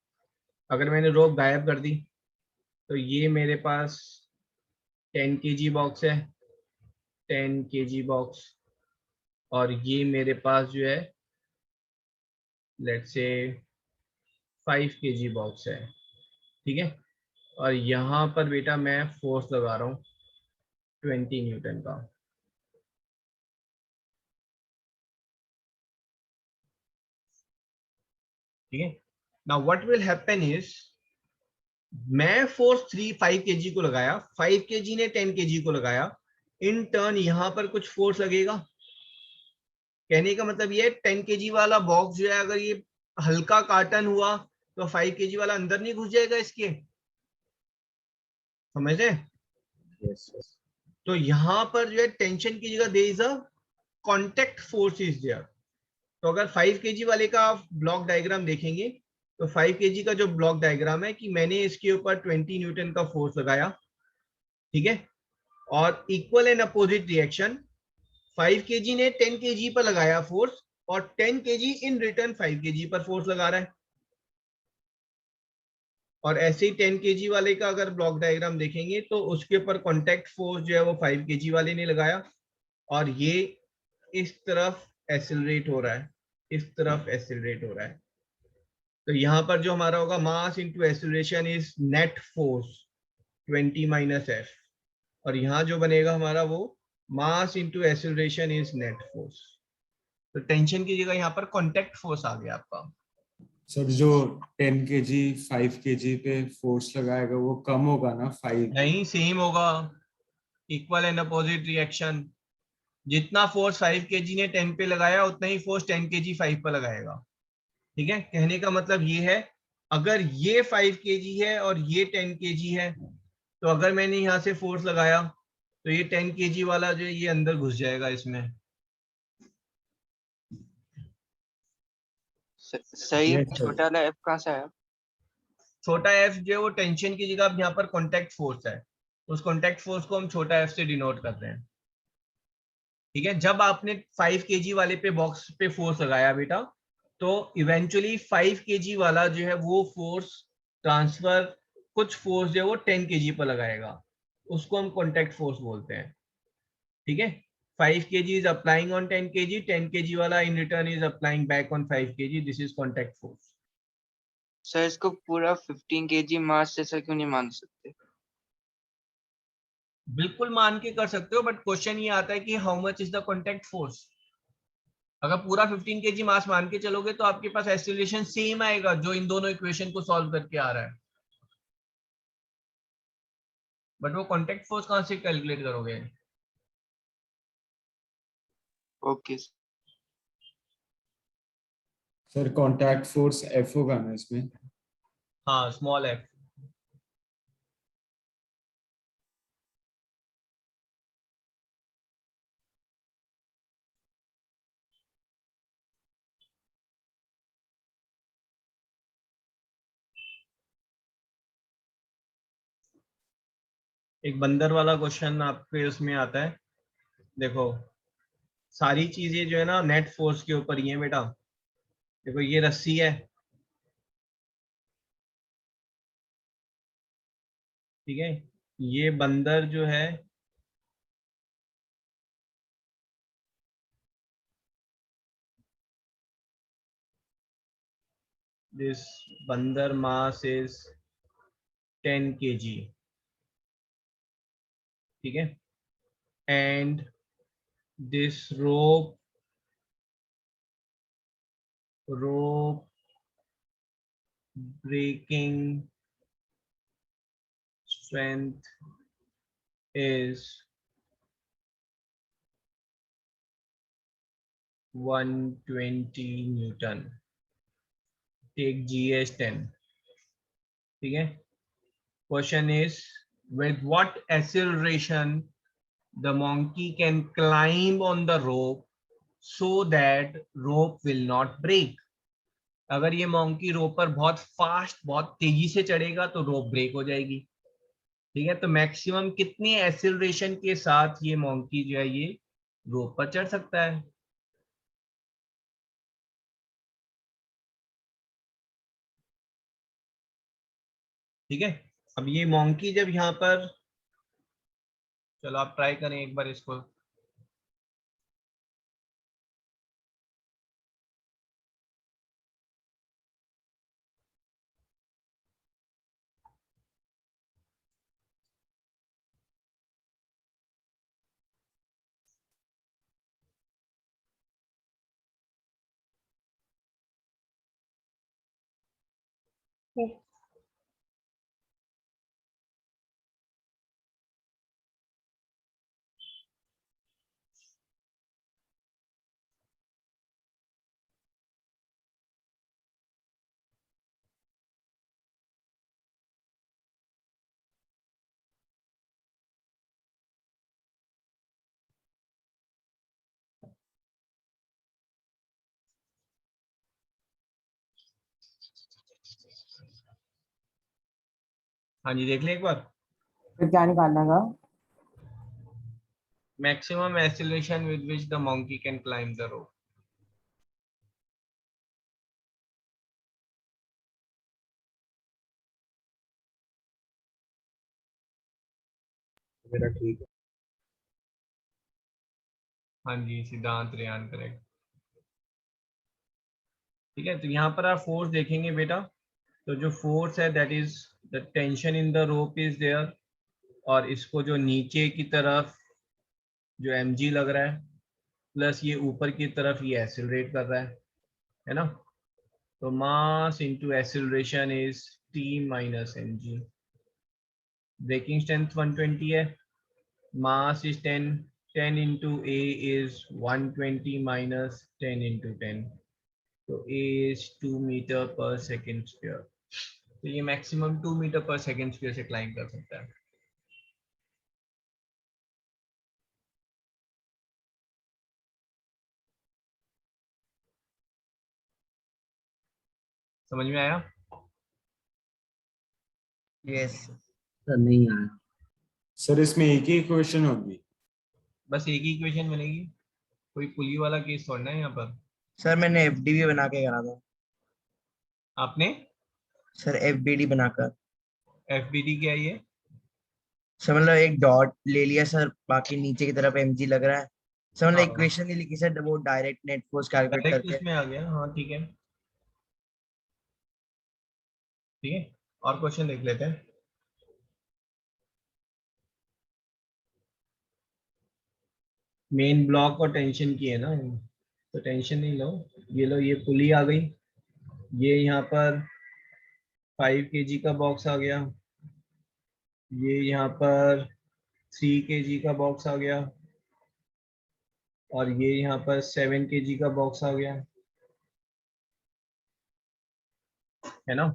अगर मैंने रोप गायब कर दी तो ये मेरे पास 10 kg बॉक्स है, 10 kg बॉक्स, और ये मेरे पास जो है लेट्स से 5 kg बॉक्स है। ठीक है, और यहाँ पर बेटा मैं फोर्स लगा रहा हूँ 20 न्यूटन का। ठीक है, now what will happen is, मैं फोर्स 5 kg को लगाया, 5 kg ने 10 kg को लगाया, इन टर्न यहां पर कुछ फोर्स लगेगा, कहने का मतलब ये 10 kg वाला बॉक्स जो है अगर ये हल्का कार्टन हुआ तो 5 kg वाला अंदर नहीं घुस जाएगा इसके, समझे? तो यहाँ पर जो है टेंशन की जगह there is a contact force is there. तो अगर 5 kg वाले का आप ब्लॉक डायग्राम देखेंगे तो 5 kg का जो ब्लॉक डायग्राम है कि मैंने इसके ऊपर 20 न्यूटन का फोर्स लगाया, ठीक है, और equal and opposite reaction 5 kg ने 10 kg पर लगाया फोर्स और 10 kg इन रिटर्न 5 kg पर फोर्स लगा रहा है। और ऐसे ही 10 kg वाले का अगर ब्लॉक डायग्राम देखेंगे तो उसके ऊपर कांटेक्ट फोर्स जो है वो 5 kg वाले ने लगाया और ये इस तरफ एक्सेलरेट हो रहा है, इस तरफ एक्सेलरेट हो रहा है। तो यहाँ पर जो हमारा होगा मास into acceleration is net force 20 minus F, और यहाँ जो बनेगा हमारा वो मास into acceleration is net force. तो टेंशन की जगह यहाँ पर कांटेक्ट फोर्स आ गया आपका। सर जो 10 kg 5 kg पे फोर्स लगाएगा वो कम होगा ना 5? नहीं, सेम होगा, इक्वल एंड अपोजिट रिएक्शन। जितना फोर्स 5 kg ने 10 पे लगाया उतना ही फोर्स 10 kg 5 पर लगाएगा, ठीक है। कहने का मतलब ये है अगर ये 5 kg है और ये 10 kg है तो अगर मैंने यहाँ से फोर्स लगाया तो ये 10 kg वाला जो है ये अंदर घुस जाएगा इसमें। सही, Yes, sir. छोटा वाला एफ कहाँ से आया? छोटा एफ जो है वो टेंशन की जगह अब यहाँ पर कॉन्टेक्ट फोर्स है, उस कॉन्टेक्ट फोर्स को हम छोटा एफ से डिनोट कर रहे हैं, ठीक है। जब आपने 5 kg वाले पे बॉक्स पे फोर्स लगाया बेटा तो इवेंचुअली 5 kg वाला जो है वो फोर्स ट्रांसफर, कुछ फोर्स जो है वो 10 kg पर लगाएगा, उसको हम कॉन्टेक्ट फोर्स बोलते हैं, ठीक है। 5 kg is applying on 10 kg, 10 kg वाला in return is applying back on 5 kg, this is contact force। Sir इसको पूरा 15 kg मास जैसा क्यों नहीं मान सकते? बिल्कुल मान के कर सकते हो, बट क्वेश्चन ये आता है कि how much is the contact force. अगर पूरा 15 kg मास मान के चलोगे तो आपके पास एक्सीलरेशन सेम आएगा जो इन दोनों इक्वेशन को सॉल्व करके आ रहा है, बट वो कॉन्टेक्ट फोर्स कहां से कैलकुलेट करोगे? Okay sir contact force F होगा ना इसमें? हाँ, स्मॉल एफ। एक बंदर वाला क्वेश्चन आपके उसमें आता है, देखो सारी चीजें जो है ना नेट फोर्स के ऊपर ही है बेटा। देखो ये रस्सी है, ठीक है, ये बंदर जो है दिस बंदर मास इज 10 kg, ठीक है, and this rope breaking strength is 120 Newton, take GS 10, ठीक है। Question is with what acceleration the monkey can climb on the rope so that rope will not break। अगर ये मोंकी रोप पर बहुत fast, बहुत तेजी से चढ़ेगा तो रोप ब्रेक हो जाएगी, ठीक है। तो मैक्सिमम कितनी एक्सीलरेशन के साथ ये मोंकी जो है ये रोप पर चढ़ सकता है? ठीक है। अब ये मोंकी जब यहाँ पर, चलो आप ट्राई करें एक बार इसको। हाँ जी, देख लें एक बार। फिर क्या निकालना था? Maximum acceleration with which the monkey can climb the rope. मेरा ठीक है। हाँ जी, सिद्धांत रेयान करेक्ट। ठीक है, तो यहाँ पर आप फोर्स देखेंगे बेटा, तो जो फोर्स है that is the tension in the rope is there, और इसको जो नीचे की तरफ जो mg लग रहा है प्लस ये ऊपर की तरफ ये एक्सेलरेट कर रहा है ना। तो mass into acceleration is t minus mg। Breaking strength 120 है, mass is 10, 10 into a is 120 minus 10 into 10, तो a is 2 meter per second square। तो ये मैक्सिमम 2 मीटर पर सेकेंड स्क्वायर से क्लाइंब कर सकता है। समझ में आया? यस सर नहीं आया। सर इसमें एक ही क्वेश्चन होगी? बस एक ही इक्वेशन बनेगी, कोई पुली वाला केस थोड़ा ना है यहाँ पर। सर, मैंने एफडीबी बना के करा था आपने सर, एफबीडी बनाकर। एफबीडी क्या है ये? सर मतलब एक डॉट ले लिया सर, बाकी नीचे की तरफ एमजी लग रहा है सर, मतलब हाँ, इक्वेशन नहीं लिखी सर, वो direct net force calculate direct करके। उसमें आ गया। हाँ ठीक है, ठीक है, और क्वेश्चन देख लेते हैं। मेन ब्लॉक और टेंशन की है ना, तो टेंशन नहीं लो, ये लो, ये पुली आ गई, ये यहाँ पर 5 kg का बॉक्स आ गया, ये यहाँ पर 3 kg का बॉक्स आ गया, और ये यहाँ पर 7 kg का बॉक्स आ गया, है ना।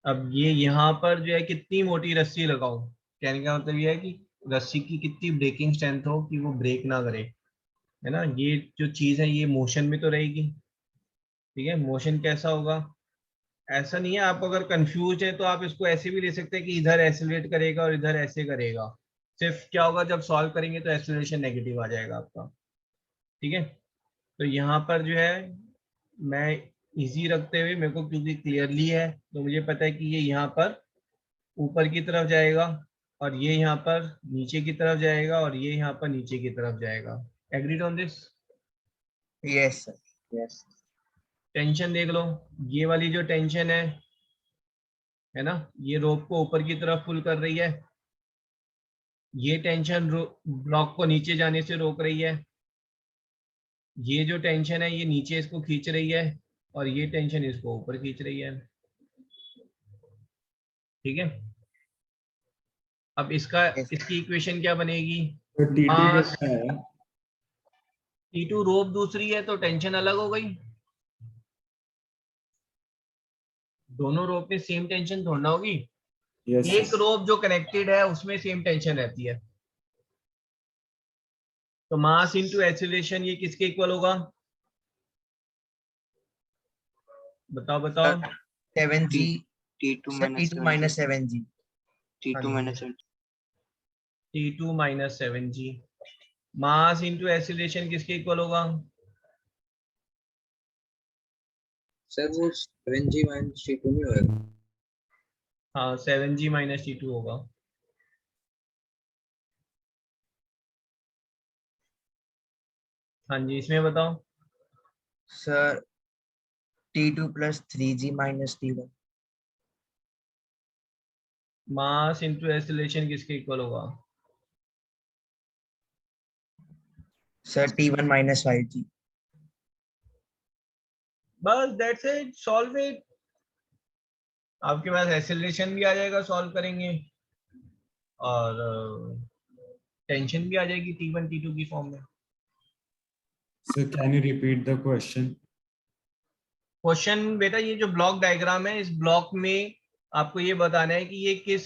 अब ये यहाँ पर जो है कितनी मोटी रस्सी लगाऊं, कहने का मतलब ये है कि रस्सी की कितनी ब्रेकिंग स्ट्रेंथ हो कि वो ब्रेक ना करे, है ना। ये जो चीज है ये मोशन में तो रहेगी, ठीक है। मोशन कैसा होगा, ऐसा नहीं है, आप अगर कंफ्यूज है तो आप इसको ऐसे भी ले सकते हैं कि इधर एक्सेलरेट करेगा और इधर ऐसे करेगा। सिर्फ क्या होगा, जब सॉल्व करेंगे तो एक्सेलरेशन नेगेटिव आ जाएगा आपका, ठीक है। तो यहाँ पर जो है मैं इजी रखते हुए, मेरे को क्योंकि क्लियरली है तो मुझे पता है कि ये यहाँ पर ऊपर की तरफ जाएगा, और ये यहाँ पर नीचे की तरफ जाएगा, और ये यहाँ पर नीचे की तरफ जाएगा। Agreed on this? Yes sir. Yes. Tension देख लो, ये वाली जो टेंशन है ना, ये रोप को ऊपर की तरफ पुल कर रही है, ये टेंशन ब्लॉक को नीचे जाने से रोक रही है, ये जो टेंशन है ये नीचे इसको खींच रही है, और ये टेंशन इसको ऊपर खींच रही है, ठीक है। अब इसकी इक्वेशन क्या बनेगी? तो T2 मास क्या है? T2 रोप दूसरी है तो टेंशन अलग हो गई, दोनों रोप में सेम टेंशन थोड़ा होगी। यस एक रोप जो कनेक्टेड है उसमें सेम टेंशन रहती है। तो मास इनटू एक्सीलरेशन ये किसके इक्वल होगा, बताओ बताओ। 7g T2 sir, minus T2 minus 7g। T2 minus 7. T2 minus 7g। मास इनटू एक्सीलरेशन किसके इक्वल होगा? सर वो 7g माइनस T2 नहीं होगा? हाँ 7g माइनस T2 होगा। हाँ जी, इसमें बताओ। Sir T2 plus 3g minus T1। मास इनटू एक्सीलरेशन किसके इक्वल होगा? Sir T1 minus 5g। बस दैट्स इट, सॉल्व इट। आपके पास एक्सेलरेशन भी आ जाएगा सॉल्व करेंगे, और टेंशन भी आ जाएगी T1 T2 की फॉर्म में। Sir can you repeat the question? Question बेटा, ये जो ब्लॉक डायग्राम है, इस ब्लॉक में आपको ये बताना है कि ये किस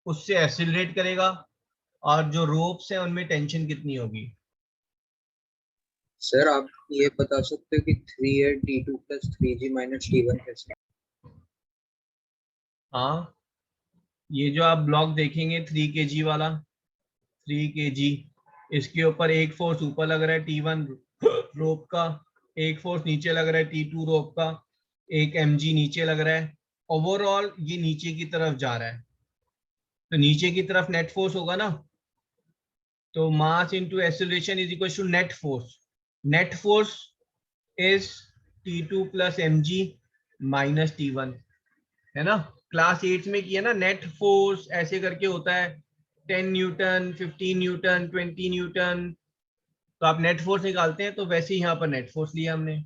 उससे एक्सीलरेट करेगा, और जो रोप्स हैं उनमें टेंशन कितनी होगी। सर आप ये बता सकते हो कि 3 है T2 plus 3g minus T1 कैसे? हाँ, ये जो आप ब्लॉक देखेंगे 3 kg वाला, 3 kg, इसके ऊपर एक फोर्स ऊपर लग रहा है T1 रोप का, एक फोर्स नीचे लग रहा है T2 रोप का, एक mg नीचे लग रहा है, ओवरऑल ये नीचे की तरफ जा रहा है, तो नीचे की तरफ नेट फोर्स होगा ना, तो mass into acceleration is equal to net force. Net force is T2 plus mg minus T1, है ना. क्लास 8 में किया ना, नेट फोर्स ऐसे करके होता है 10 न्यूटन, 15 न्यूटन, 20 न्यूटन, तो आप नेट फोर्स निकालते हैं, तो वैसे ही यहाँ पर नेट फोर्स लिया हमने.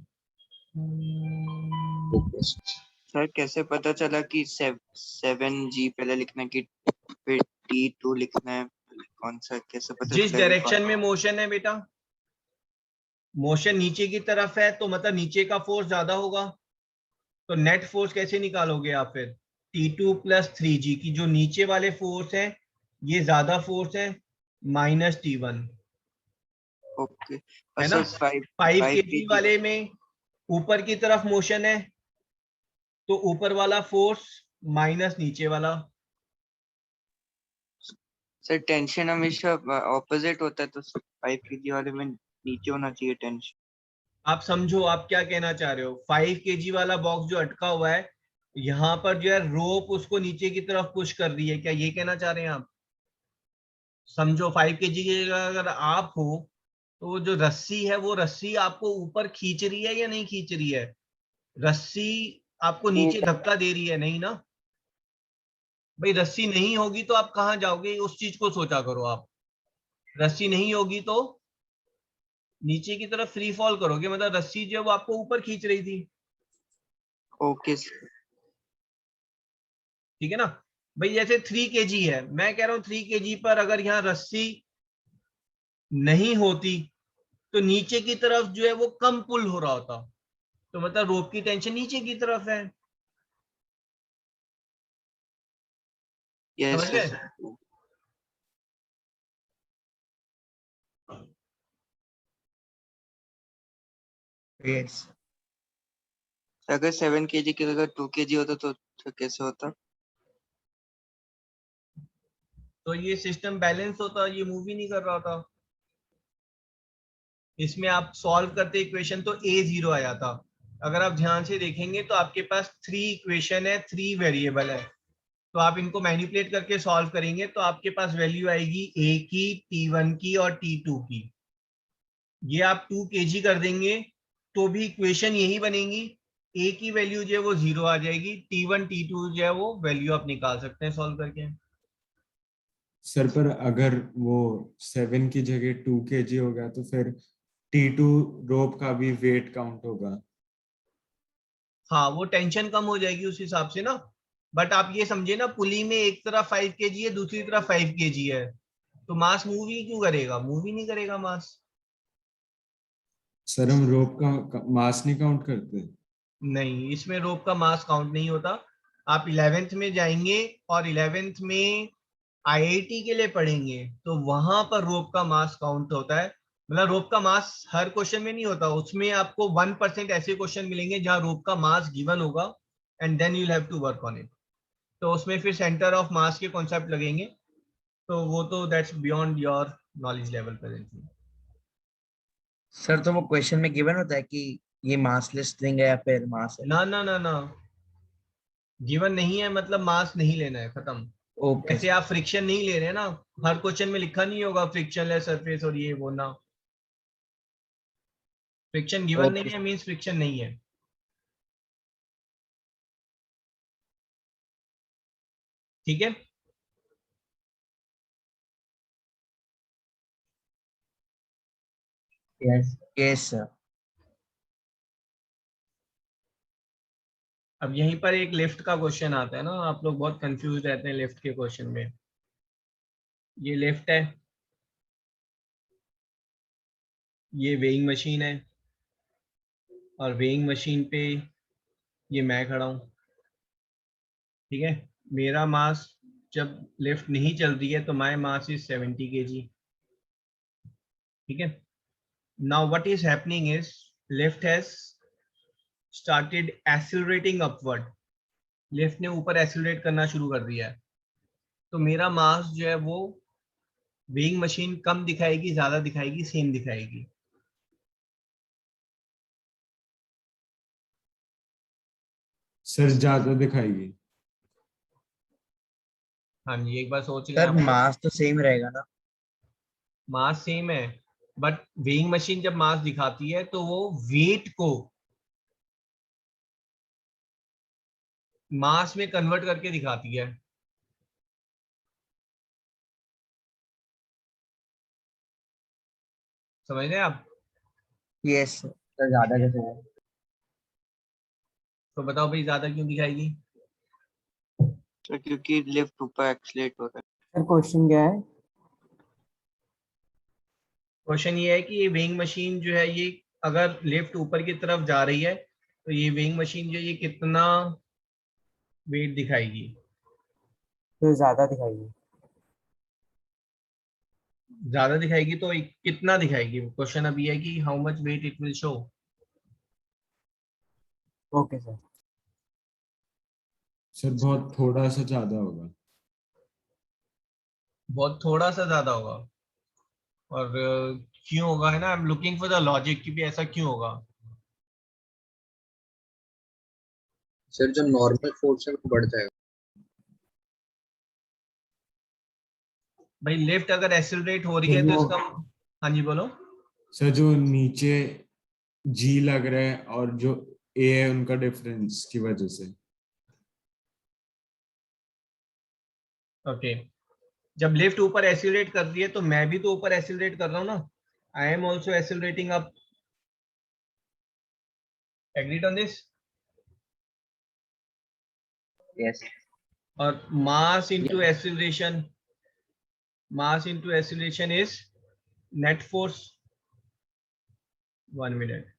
सर कैसे पता चला कि 7g पहले लिखना है कि फिर T2 लिखना है, कौन सा कैसे पता जिस चला कि डायरेक्शन में मोशन है बेटा, मोशन नीचे की तरफ है तो मतलब नीचे का फोर्स ज्यादा होगा, तो नेट फोर्स कैसे निकालोगे आप फिर, T2 प्लस 3g की जो नीचे वाले फोर्स है ये ज्यादा फोर्स है माइनस T1, ओके. है और ना. सर 5 5 kg kg वाले में ऊपर की तरफ मोशन है, तो ऊपर वाला फोर्स माइनस नीचे वाला. सर टेंशन हमेशा ऑपोजिट होता है, तो 5 kg वाले में नीचे होना चाहिए टेंशन. आप समझो आप क्या कहना चाह रहे हो. 5 kg वाला बॉक्स जो अटका हुआ है, यहाँ पर जो है रोप उसको नीचे की तरफ पुश कर रही है, क्या ये कहना चाह रहे हैं आप? समझो 5 kg के अगर आप हो, तो वो जो रस्सी है वो रस्सी आपको ऊपर खींच रही है या नहीं खींच रही है? रस्सी आपको नीचे धक्का दे रही है, नहीं ना भाई. रस्सी नहीं होगी तो आप कहाँ जाओगे, उस चीज को सोचा करो आप. रस्सी नहीं होगी तो नीचे की तरफ फ्री फॉल करोगे, मतलब रस्सी जो है वो आपको ऊपर खींच रही थी. ओके. ठीक है ना भाई. जैसे 3 kg है, मैं कह रहा हूं 3 kg पर अगर यहाँ रस्सी नहीं होती तो नीचे की तरफ जो है वो कम पुल हो रहा होता, तो मतलब रोप की टेंशन नीचे की तरफ है. यस समझ गए? सर. यस. अगर 7 kg की जगह 2 kg होता तो कैसे होता? तो ये सिस्टम बैलेंस होता, ये मूव ही नहीं कर रहा था. इसमें आप सॉल्व करते इक्वेशन तो a0 आ जाता. अगर आप ध्यान से देखेंगे तो आपके पास 3 इक्वेशन है, 3 वेरिएबल है, तो आप इनको मैनिपुलेट करके सॉल्व करेंगे तो आपके पास वैल्यू आएगी a की, T1 की और T2 की. ये आप 2 kg कर देंगे तो भी इक्वेशन यही बनेगी, a की वैल्यू जो है वो 0 आ जाएगी, T1 T2 जो है वो वैल्यू आप निकाल सकते हैं सॉल्व करके. सर पर अगर वो 7 की जगह 2 kg हो गया तो फिर T2 रोप का भी वेट काउंट होगा. हाँ, वो टेंशन कम हो जाएगी उस हिसाब से ना. बट आप ये समझे ना, पुली में एक तरफ 5 kg है, दूसरी तरफ 5 kg है, तो मास मूव ही क्यों करेगा? मूव ही नहीं करेगा मास. सर हम रोप का मास नहीं काउंट करते. नहीं, इसमें रोप का मास काउंट नहीं होता. आप 11th में जाएंगे और 11th में IIT के लिए पढ़ेंगे तो वहां पर रोप का मास काउंट होता है. मतलब रोप का मास हर क्वेश्चन में नहीं होता, उसमें आपको 1% ऐसे क्वेश्चन मिलेंगे जहां रोप का मास गिवन होगा and then you have to work on it. तो उसमें फिर सेंटर ऑफ मास के कॉन्सेप्ट लगेंगे, तो वो तो that's beyond your knowledge level presently. Sir तो वो क्वेश्चन में गिवन होता है कि ये मासलेस स्ट्रिंग है या फिर मास है? ना ना ना ना, गिवन नहीं है मतलब मास नहीं लेना है, खत्म. ओके. ऐसे आप फ्रिक्शन नहीं ले रहे हैं ना, हर क्वेश्चन में लिखा नहीं होगा फ्रिक्शनलेस सरफेस और ये वो ना. फ्रिक्शन गिवन नहीं है मींस फ्रिक्शन नहीं है. ठीक है. यस. Yes sir. अब यहीं पर एक लिफ्ट का क्वेश्चन आता है ना, आप लोग बहुत कंफ्यूज रहते हैं लिफ्ट के क्वेश्चन में. ये लिफ्ट है, ये वेइंग मशीन है, और वेइंग मशीन पे ये मैं खड़ा हूं. ठीक है. मेरा मास जब लिफ्ट नहीं चल रही है तो माय मास इज 70 kg. ठीक है. Now what is happening is lift has started accelerating upward. Lift ने ऊपर एक्सीलरेट करना शुरू कर दिया है, तो मेरा मास जो है वो वेइंग मशीन कम दिखाएगी, ज्यादा दिखाएगी, सेम दिखाएगी? सर ज्यादा दिखाएगी। हाँ जी, एक बार सोच लें सर आप। मास तो सेम रहेगा ना? मास सेम है, बट वेइंग मशीन जब मास दिखाती है तो वो वेट को मास में कन्वर्ट करके दिखाती है। समझ रहे हैं आप? यस। सर ज्यादा कैसे है? तो बताओ भाई, ज्यादा क्यों दिखाएगी? सर क्योंकि लिफ्ट ऊपर एक्सलेट हो रहा है। सर क्वेश्चन क्या है? क्वेश्चन ये है कि ये वेइंग मशीन जो है ये अगर लिफ्ट ऊपर की तरफ जा रही है तो ये वेइंग मशीन जो है ये कितना वेट दिखाएगी? तो ज्यादा दिखाइए। ज्यादा दिखाएगी तो कितना दिखाएगी? क्वेश्चन अभी है कि how much weight it will show. Okay sir. Sir बहुत थोड़ा सा ज्यादा होगा। बहुत थोड़ा सा ज्यादा होगा। और क्यों होगा, है ना? I am looking for the logic कि भी ऐसा क्यों होगा। सर जो नॉर्मल फोर्स है वो बढ़ जाएगा। भाई लिफ्ट अगर एक्सेलरेट हो रही सर है तो वो इसका, हाँ जी बोलो। सर जो नीचे जी लग रहा है और जो ए है उनका डिफरेंस की वजह से। ओके, जब लिफ्ट ऊपर एक्सेलरेट कर रही है तो मैं भी तो ऊपर एक्सेलरेट कर रहा हूँ ना। I am also accelerating up. Agreed on this? Yes. और mass into acceleration, mass into acceleration is net force. 1 minute.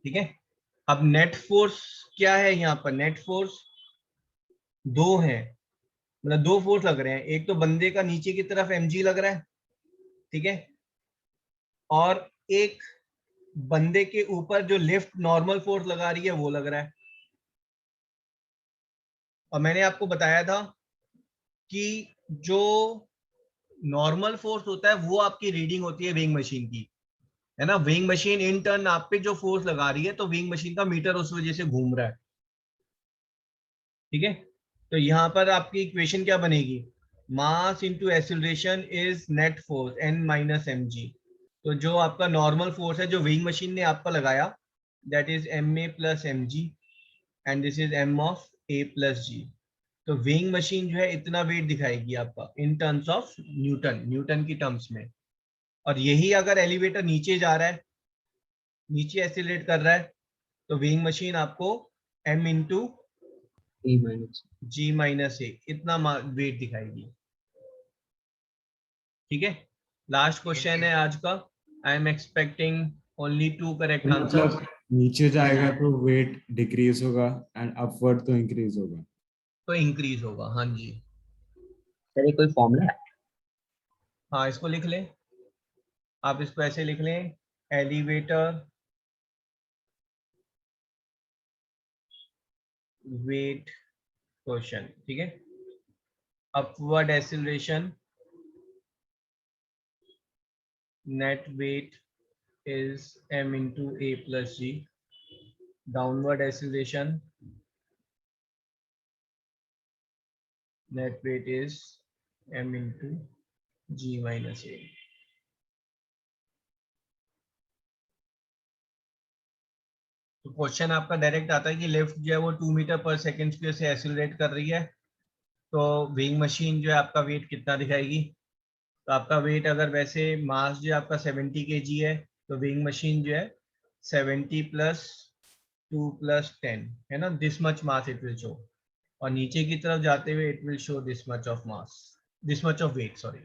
ठीक है, अब नेट फोर्स क्या है यहाँ पर? नेट फोर्स दो है, मतलब दो फोर्स लग रहे हैं। एक तो बंदे का नीचे की तरफ mg लग रहा है, ठीक है, और एक बंदे के ऊपर जो लिफ्ट नॉर्मल फोर्स लगा रही है वो लग रहा है। और मैंने आपको बताया था कि जो नॉर्मल फोर्स होता है वो आपकी रीडिंग होती है वेइंग मशीन की, है ना? वेइंग मशीन इन टर्न आप पे जो फोर्स लगा रही है तो वेइंग मशीन का मीटर उस वजह से घूम रहा है। ठीक है, तो यहां पर आपकी इक्वेशन क्या बनेगी? Mass into acceleration is net force n minus M G. तो जो आपका नॉर्मल फोर्स है जो वेइंग मशीन ने आपका लगाया, that is M A plus M G, and this is m of a plus G. तो वेइंग मशीन जो है इतना वेट दिखाएगी आपका in terms of newton, newton की टर्म्स में। और यही अगर एलिवेटर नीचे जा रहा है, नीचे एक्सीलरेट कर रहा है, तो वेइंग मशीन आपको m इंटू ई माइनस। जी माइनस ए इतना वेट दिखाएगी। ठीक है, लास्ट क्वेश्चन है आज का। I am expecting only 2 correct answers. मतलब नीचे जाएगा तो वेट डिक्रीज होगा एंड अपवर्ड तो इंक्रीज होगा। तो इंक्रीज होगा, हाँ जी। सर ये कोई फॉर्मूला है? हाँ, इसको लिख लें, आप इसको ऐसे लिख लें, एलिवेटर वेट क्वेश्चन। ठीक है, upward acceleration net weight is m into a plus g, downward acceleration net weight is m into g minus a। तो क्वेश्चन आपका डायरेक्ट आता है कि लिफ्ट जो है वो 2 मीटर पर सेकेंड स्क्वायर से एक्सीलरेट कर रही है, तो वेइंग मशीन जो है आपका वेट कितना दिखाएगी? तो आपका वेट अगर वैसे मास जो है आपका 70 kg है, तो वेइंग मशीन जो है 70 प्लस 2 प्लस 10, है ना, this much mass it will show. और नीचे की तरफ जाते हुए it will show this much of mass, this much of weight, sorry.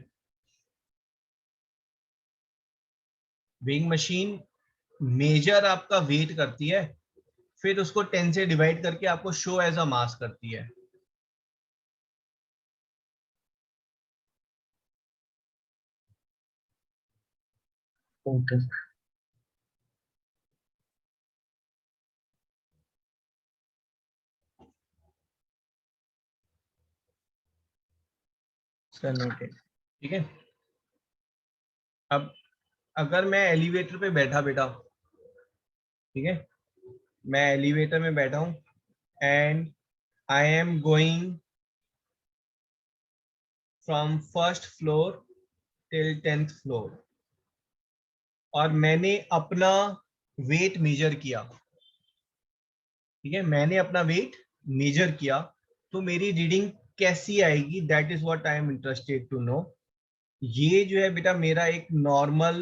Weighing machine measure आपका वेट करती है, फिर उसको 10 से डिवाइड करके आपको शो एज अ मास करती है। ओके। Sir noted. ठीक है। अब अगर मैं एलिवेटर पे बैठा बेटा, ठीक है, मैं एलिवेटर में बैठा हूं and I am going from first floor till 10th floor और मैंने अपना वेट मेजर किया, ठीक है, मैंने अपना वेट मेजर किया, तो मेरी रीडिंग कैसी आएगी, that is what I am interested to know. ये जो है बेटा मेरा एक नॉर्मल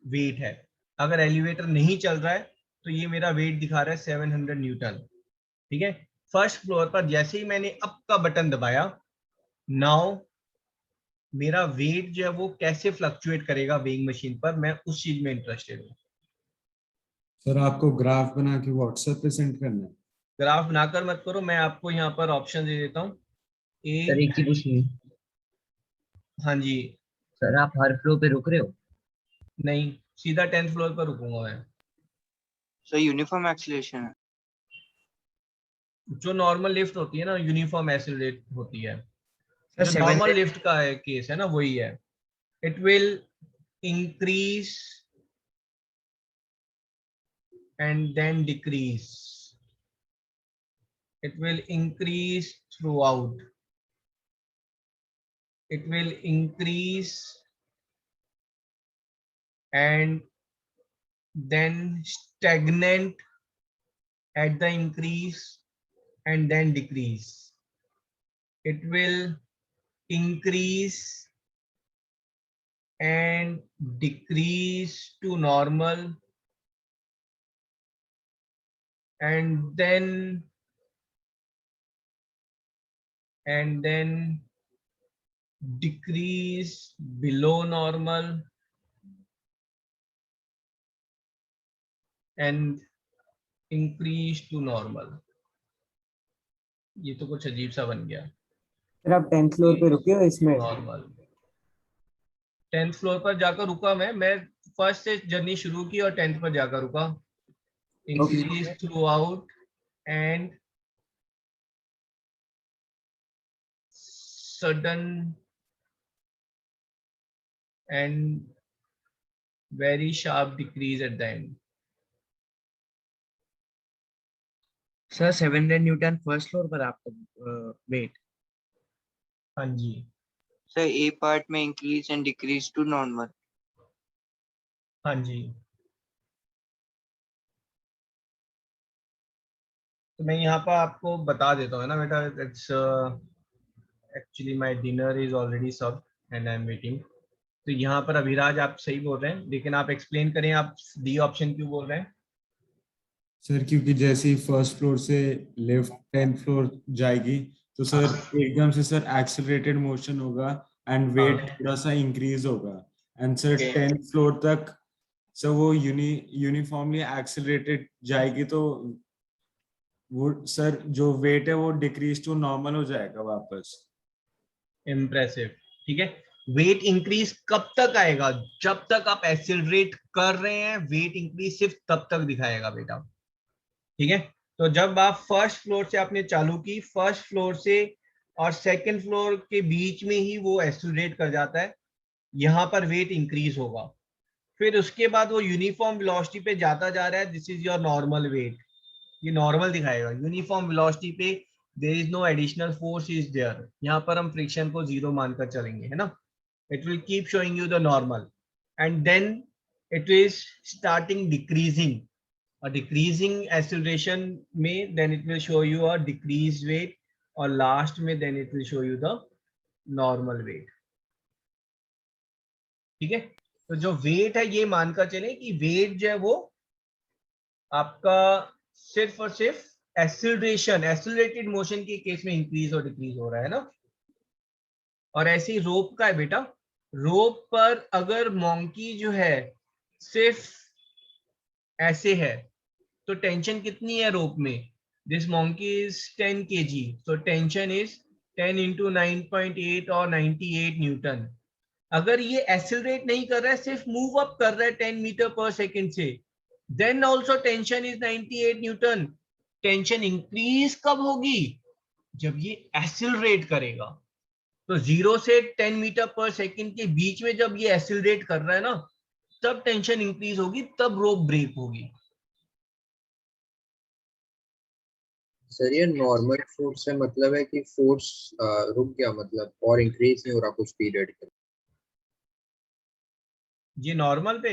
वेट है। अगर एलिवेटर नहीं चल रहा है तो ये मेरा वेट दिखा रहा है 700 न्यूटन, ठीक है। फर्स्ट फ्लोर पर जैसे ही मैंने अप का बटन दबाया, नाउ मेरा वेट जो है वो कैसे फ्लक्चुएट करेगा वेइंग मशीन पर, मैं उस चीज में इंटरेस्टेड हूँ। सर आपको ग्राफ बना के व्हाट्सएप पे सेंड करना है। ग्राफ बनाकर मत करो, मैं आपको यहाँ पर ऑप्शन दे देता हूँ। सर एक चीज पूछनी है, हाँ जी। सर आप हर फ्लोर पे रुक रहे हो? नहीं, सीधा 10th फ्लोर पर रुकूंगा मैं। सर यूनिफॉर्म एक्सीलरेशन है। जो नॉर्मल लिफ्ट होती है ना, यूनिफॉर्म एक्सीलरेट होती है। सर जो 7 नॉर्मल लिफ्ट का है केस है ना, वही है। It will increase and then decrease, it will increase throughout, it will increase and then stagnant at the increase and then decrease, it will increase and decrease to normal and then decrease below normal and increase to normal। ये तो कुछ अजीब सा बन गया। Sir आप 10th floor पे रुके हो इसमें? नॉर्मल 10th फ्लोर पर जाकर रुका मैं फर्स्ट से जर्नी शुरू की और 10th पर जाकर रुका। Increase throughout and sudden and very sharp decrease at the end. Sir 700 newton first floor पर आपका वेट। हाँ जी। सर ए पार्ट में increase and decrease to normal. हाँ जी। तो मैं यहाँ पर आपको बता देता हूँ ना बेटा, it's actually my dinner is already served and I am waiting. तो यहाँ पर अभिराज आप सही बोल रहे हैं, लेकिन आप एक्सप्लेन करें, आप डी ऑप्शन क्यों बोल रहे हैं? सर क्योंकि जैसे ही फर्स्ट फ्लोर से लिफ्ट 10th फ्लोर जाएगी तो सर एकदम से सर एक्सेलरेटेड मोशन होगा एंड वेट थोड़ा सा इंक्रीज होगा एंड सर 10th फ्लोर तक सर वो यूनिफॉर्मली एक्सेलरेटेड जाएगी, तो वो सर जो वेट है वो डिक्रीज टू नॉर्मल हो जाएगा वापस। इम्प्रेसिव। ठीक है, वेट इंक्रीज कब तक आएगा? जब तक आप एक्सेलरेट कर रहे हैं वेट इंक्रीज सिर्फ तब तक दिखाएगा बेटा। ठीक है, तो जब आप फर्स्ट फ्लोर से आपने चालू की, फर्स्ट फ्लोर से और सेकंड फ्लोर के बीच में ही वो एक्सेलरेट कर जाता है, यहाँ पर वेट इंक्रीज होगा। फिर उसके बाद वो यूनिफॉर्म वेलोसिटी पे जाता जा रहा है, this is your normal weight, ये नॉर्मल दिखाएगा। यूनिफॉर्म वेलोसिटी पे there is no additional force is there, यहाँ पर हम फ्रिक्शन को जीरो मानकर चलेंगे, है ना। It will keep showing you the normal and then it is starting decreasing, और डिक्रीजिंग एक्सेलरेशन में then it will show you a decrease weight, और लास्ट में then it will show you the normal weight. ठीक है, तो जो wait है ये मानकर चले कि वेट जो है वो आपका सिर्फ और सिर्फ एक्सेलरेशन, एक्सेलरेटेड मोशन के केस में इंक्रीज और डिक्रीज हो रहा है ना। और ऐसे ही रोप का है बेटा, रोप पर अगर मॉन्की जो है सिर्फ ऐसे है तो टेंशन कितनी है रोप में? This monkey is 10 kg, so tension is 10 into 9.8 और 98 न्यूटन। अगर ये एक्सेलरेट नहीं कर रहा है, सिर्फ मूव अप कर रहा है 10 मीटर पर सेकेंड से, then also tension is 98 newton. Tension increase कब होगी? जब ये एक्सेलरेट करेगा। तो 0 से 10 मीटर पर सेकंड के बीच में जब ये एक्सीलरेट कर रहा है ना, तब टेंशन इंक्रीज होगी, तब रोप ब्रेक होगी। सर ये नॉर्मल फोर्स से मतलब है कि फोर्स रुक गया मतलब और इंक्रीज नहीं हो रहा कुछ पीरियड के? ये नॉर्मल पे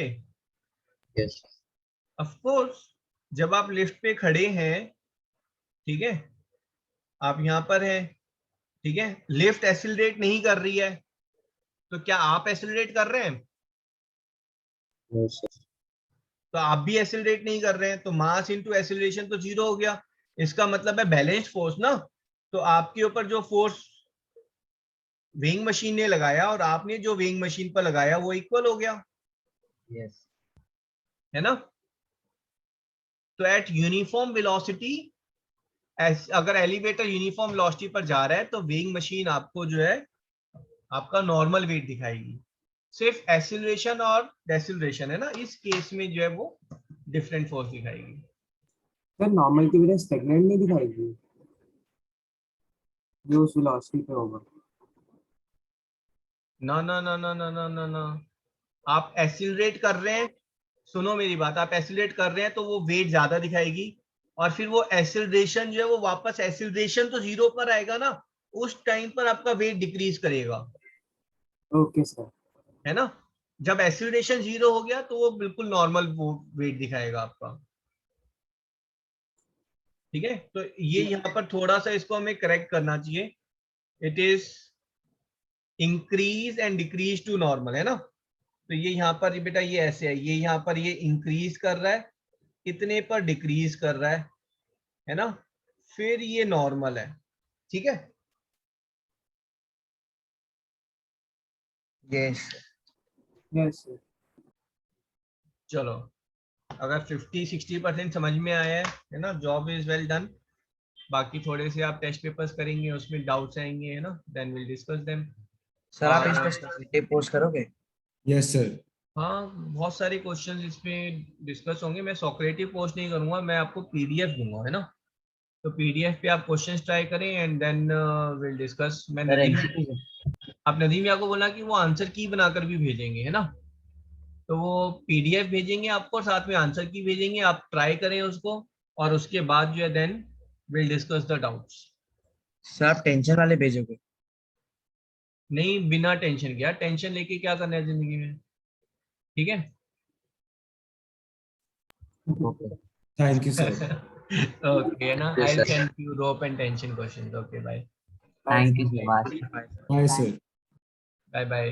यस। ऑफ कोर्स, जब आप लिफ्ट पे खड़े हैं, ठीक है, आप यहाँ पर हैं, ठीक है, लिफ्ट एक्सीलरेट नहीं कर रही है, तो क्या आप एक्सीलरेट कर रहे हैं? No sir. तो आप भी एक्सीलरेट नहीं कर रहे हैं, तो मास इनटू एक्सीलरेशन तो 0 हो गया। इसका मतलब है बैलेंस्ड फोर्स ना, तो आपके ऊपर जो फोर्स वेइंग मशीन ने लगाया और आपने जो वेइंग मशीन पर लगाया वो इक्वल हो गया, यस है ना। तो एट यूनिफॉर्म वेलोसिटी, अगर एलिवेटर यूनिफॉर्म वेलोसिटी पर जा रहा है तो वेइंग मशीन आपको जो है आपका नॉर्मल वेट दिखाएगी। सिर्फ एक्सीलरेशन और डेसिलरेशन है ना, इस केस में जो है वो डिफरेंट फोर्स दिखाएगी। सर नॉर्मल की वजह स्टेगनेंट नहीं दिखाएगी जो उस वेलोसिटी पे होगा? ना ना ना ना ना ना ना ना, आप एक्सीलरेट कर रहे हैं, सुनो मेरी बात, आप एक्सीलरेट कर रहे हैं तो वो वेट ज्यादा दिखाएगी, और फिर वो एक्सीलरेशन जो है वो वापस एक्सीलरेशन तो 0 पर आएगा ना, उस टाइम पर आपका वेट डिक्रीज करेगा, ओके सर। है ना। जब एक्सीलरेशन 0 हो गया तो वो बिल्कुल नॉर्मल वो वेट दिखाएगा आपका, ठीक है। तो ये यहाँ पर थोड़ा सा इसको हमें करेक्ट करना चाहिए, it is increase and decrease to normal, है ना। तो ये यहाँ पर बेटा ये ऐसे है, ये यहाँ पर ये इंक्रीज कर रहा है, इतने पर डिक्रीज कर रहा है ना, फिर ये नॉर्मल है, ठीक है। Yes yes sir. चलो, अगर 50-60% समझ में आया है ना, जॉब इज वेल डन। बाकी थोड़े से आप टेस्ट पेपर्स करेंगे, उसमें डाउट्स आएंगे, है ना, then will discuss them. Sir आप इस पे स्टैटिस्टिक पोस्ट करोगे? Yes sir. हाँ, बहुत सारे क्वेश्चंस इसमें डिस्कस होंगे। मैं सॉक्रेटिव पोस्ट नहीं करूंगा, मैं आपको पीडीएफ दूंगा, है ना। तो पीडीएफ पे आप क्वेश्चंस ट्राई करें एंड देन विल डिस्कस। मैं सर नदीम, आप नदीम या को बोला कि वो आंसर की बनाकर भी भेजेंगे, है ना। तो वो पीडीएफ भेजेंगे आपको, साथ में आंसर की भेजेंगे, आप ट्राई करें उसको, और उसके बाद जो है then will discuss the doubts. Sir आप टेंशन वाले भेजोगे? नहीं, बिना टेंशन के, टेंशन लेके क्या करना है जिंदगी में, ठीक है। Thank you sir. ओके, है ना, Yes, I sir. Send you rope and tension questions. Okay, bye thank you so much. Bye sir. Bye bye.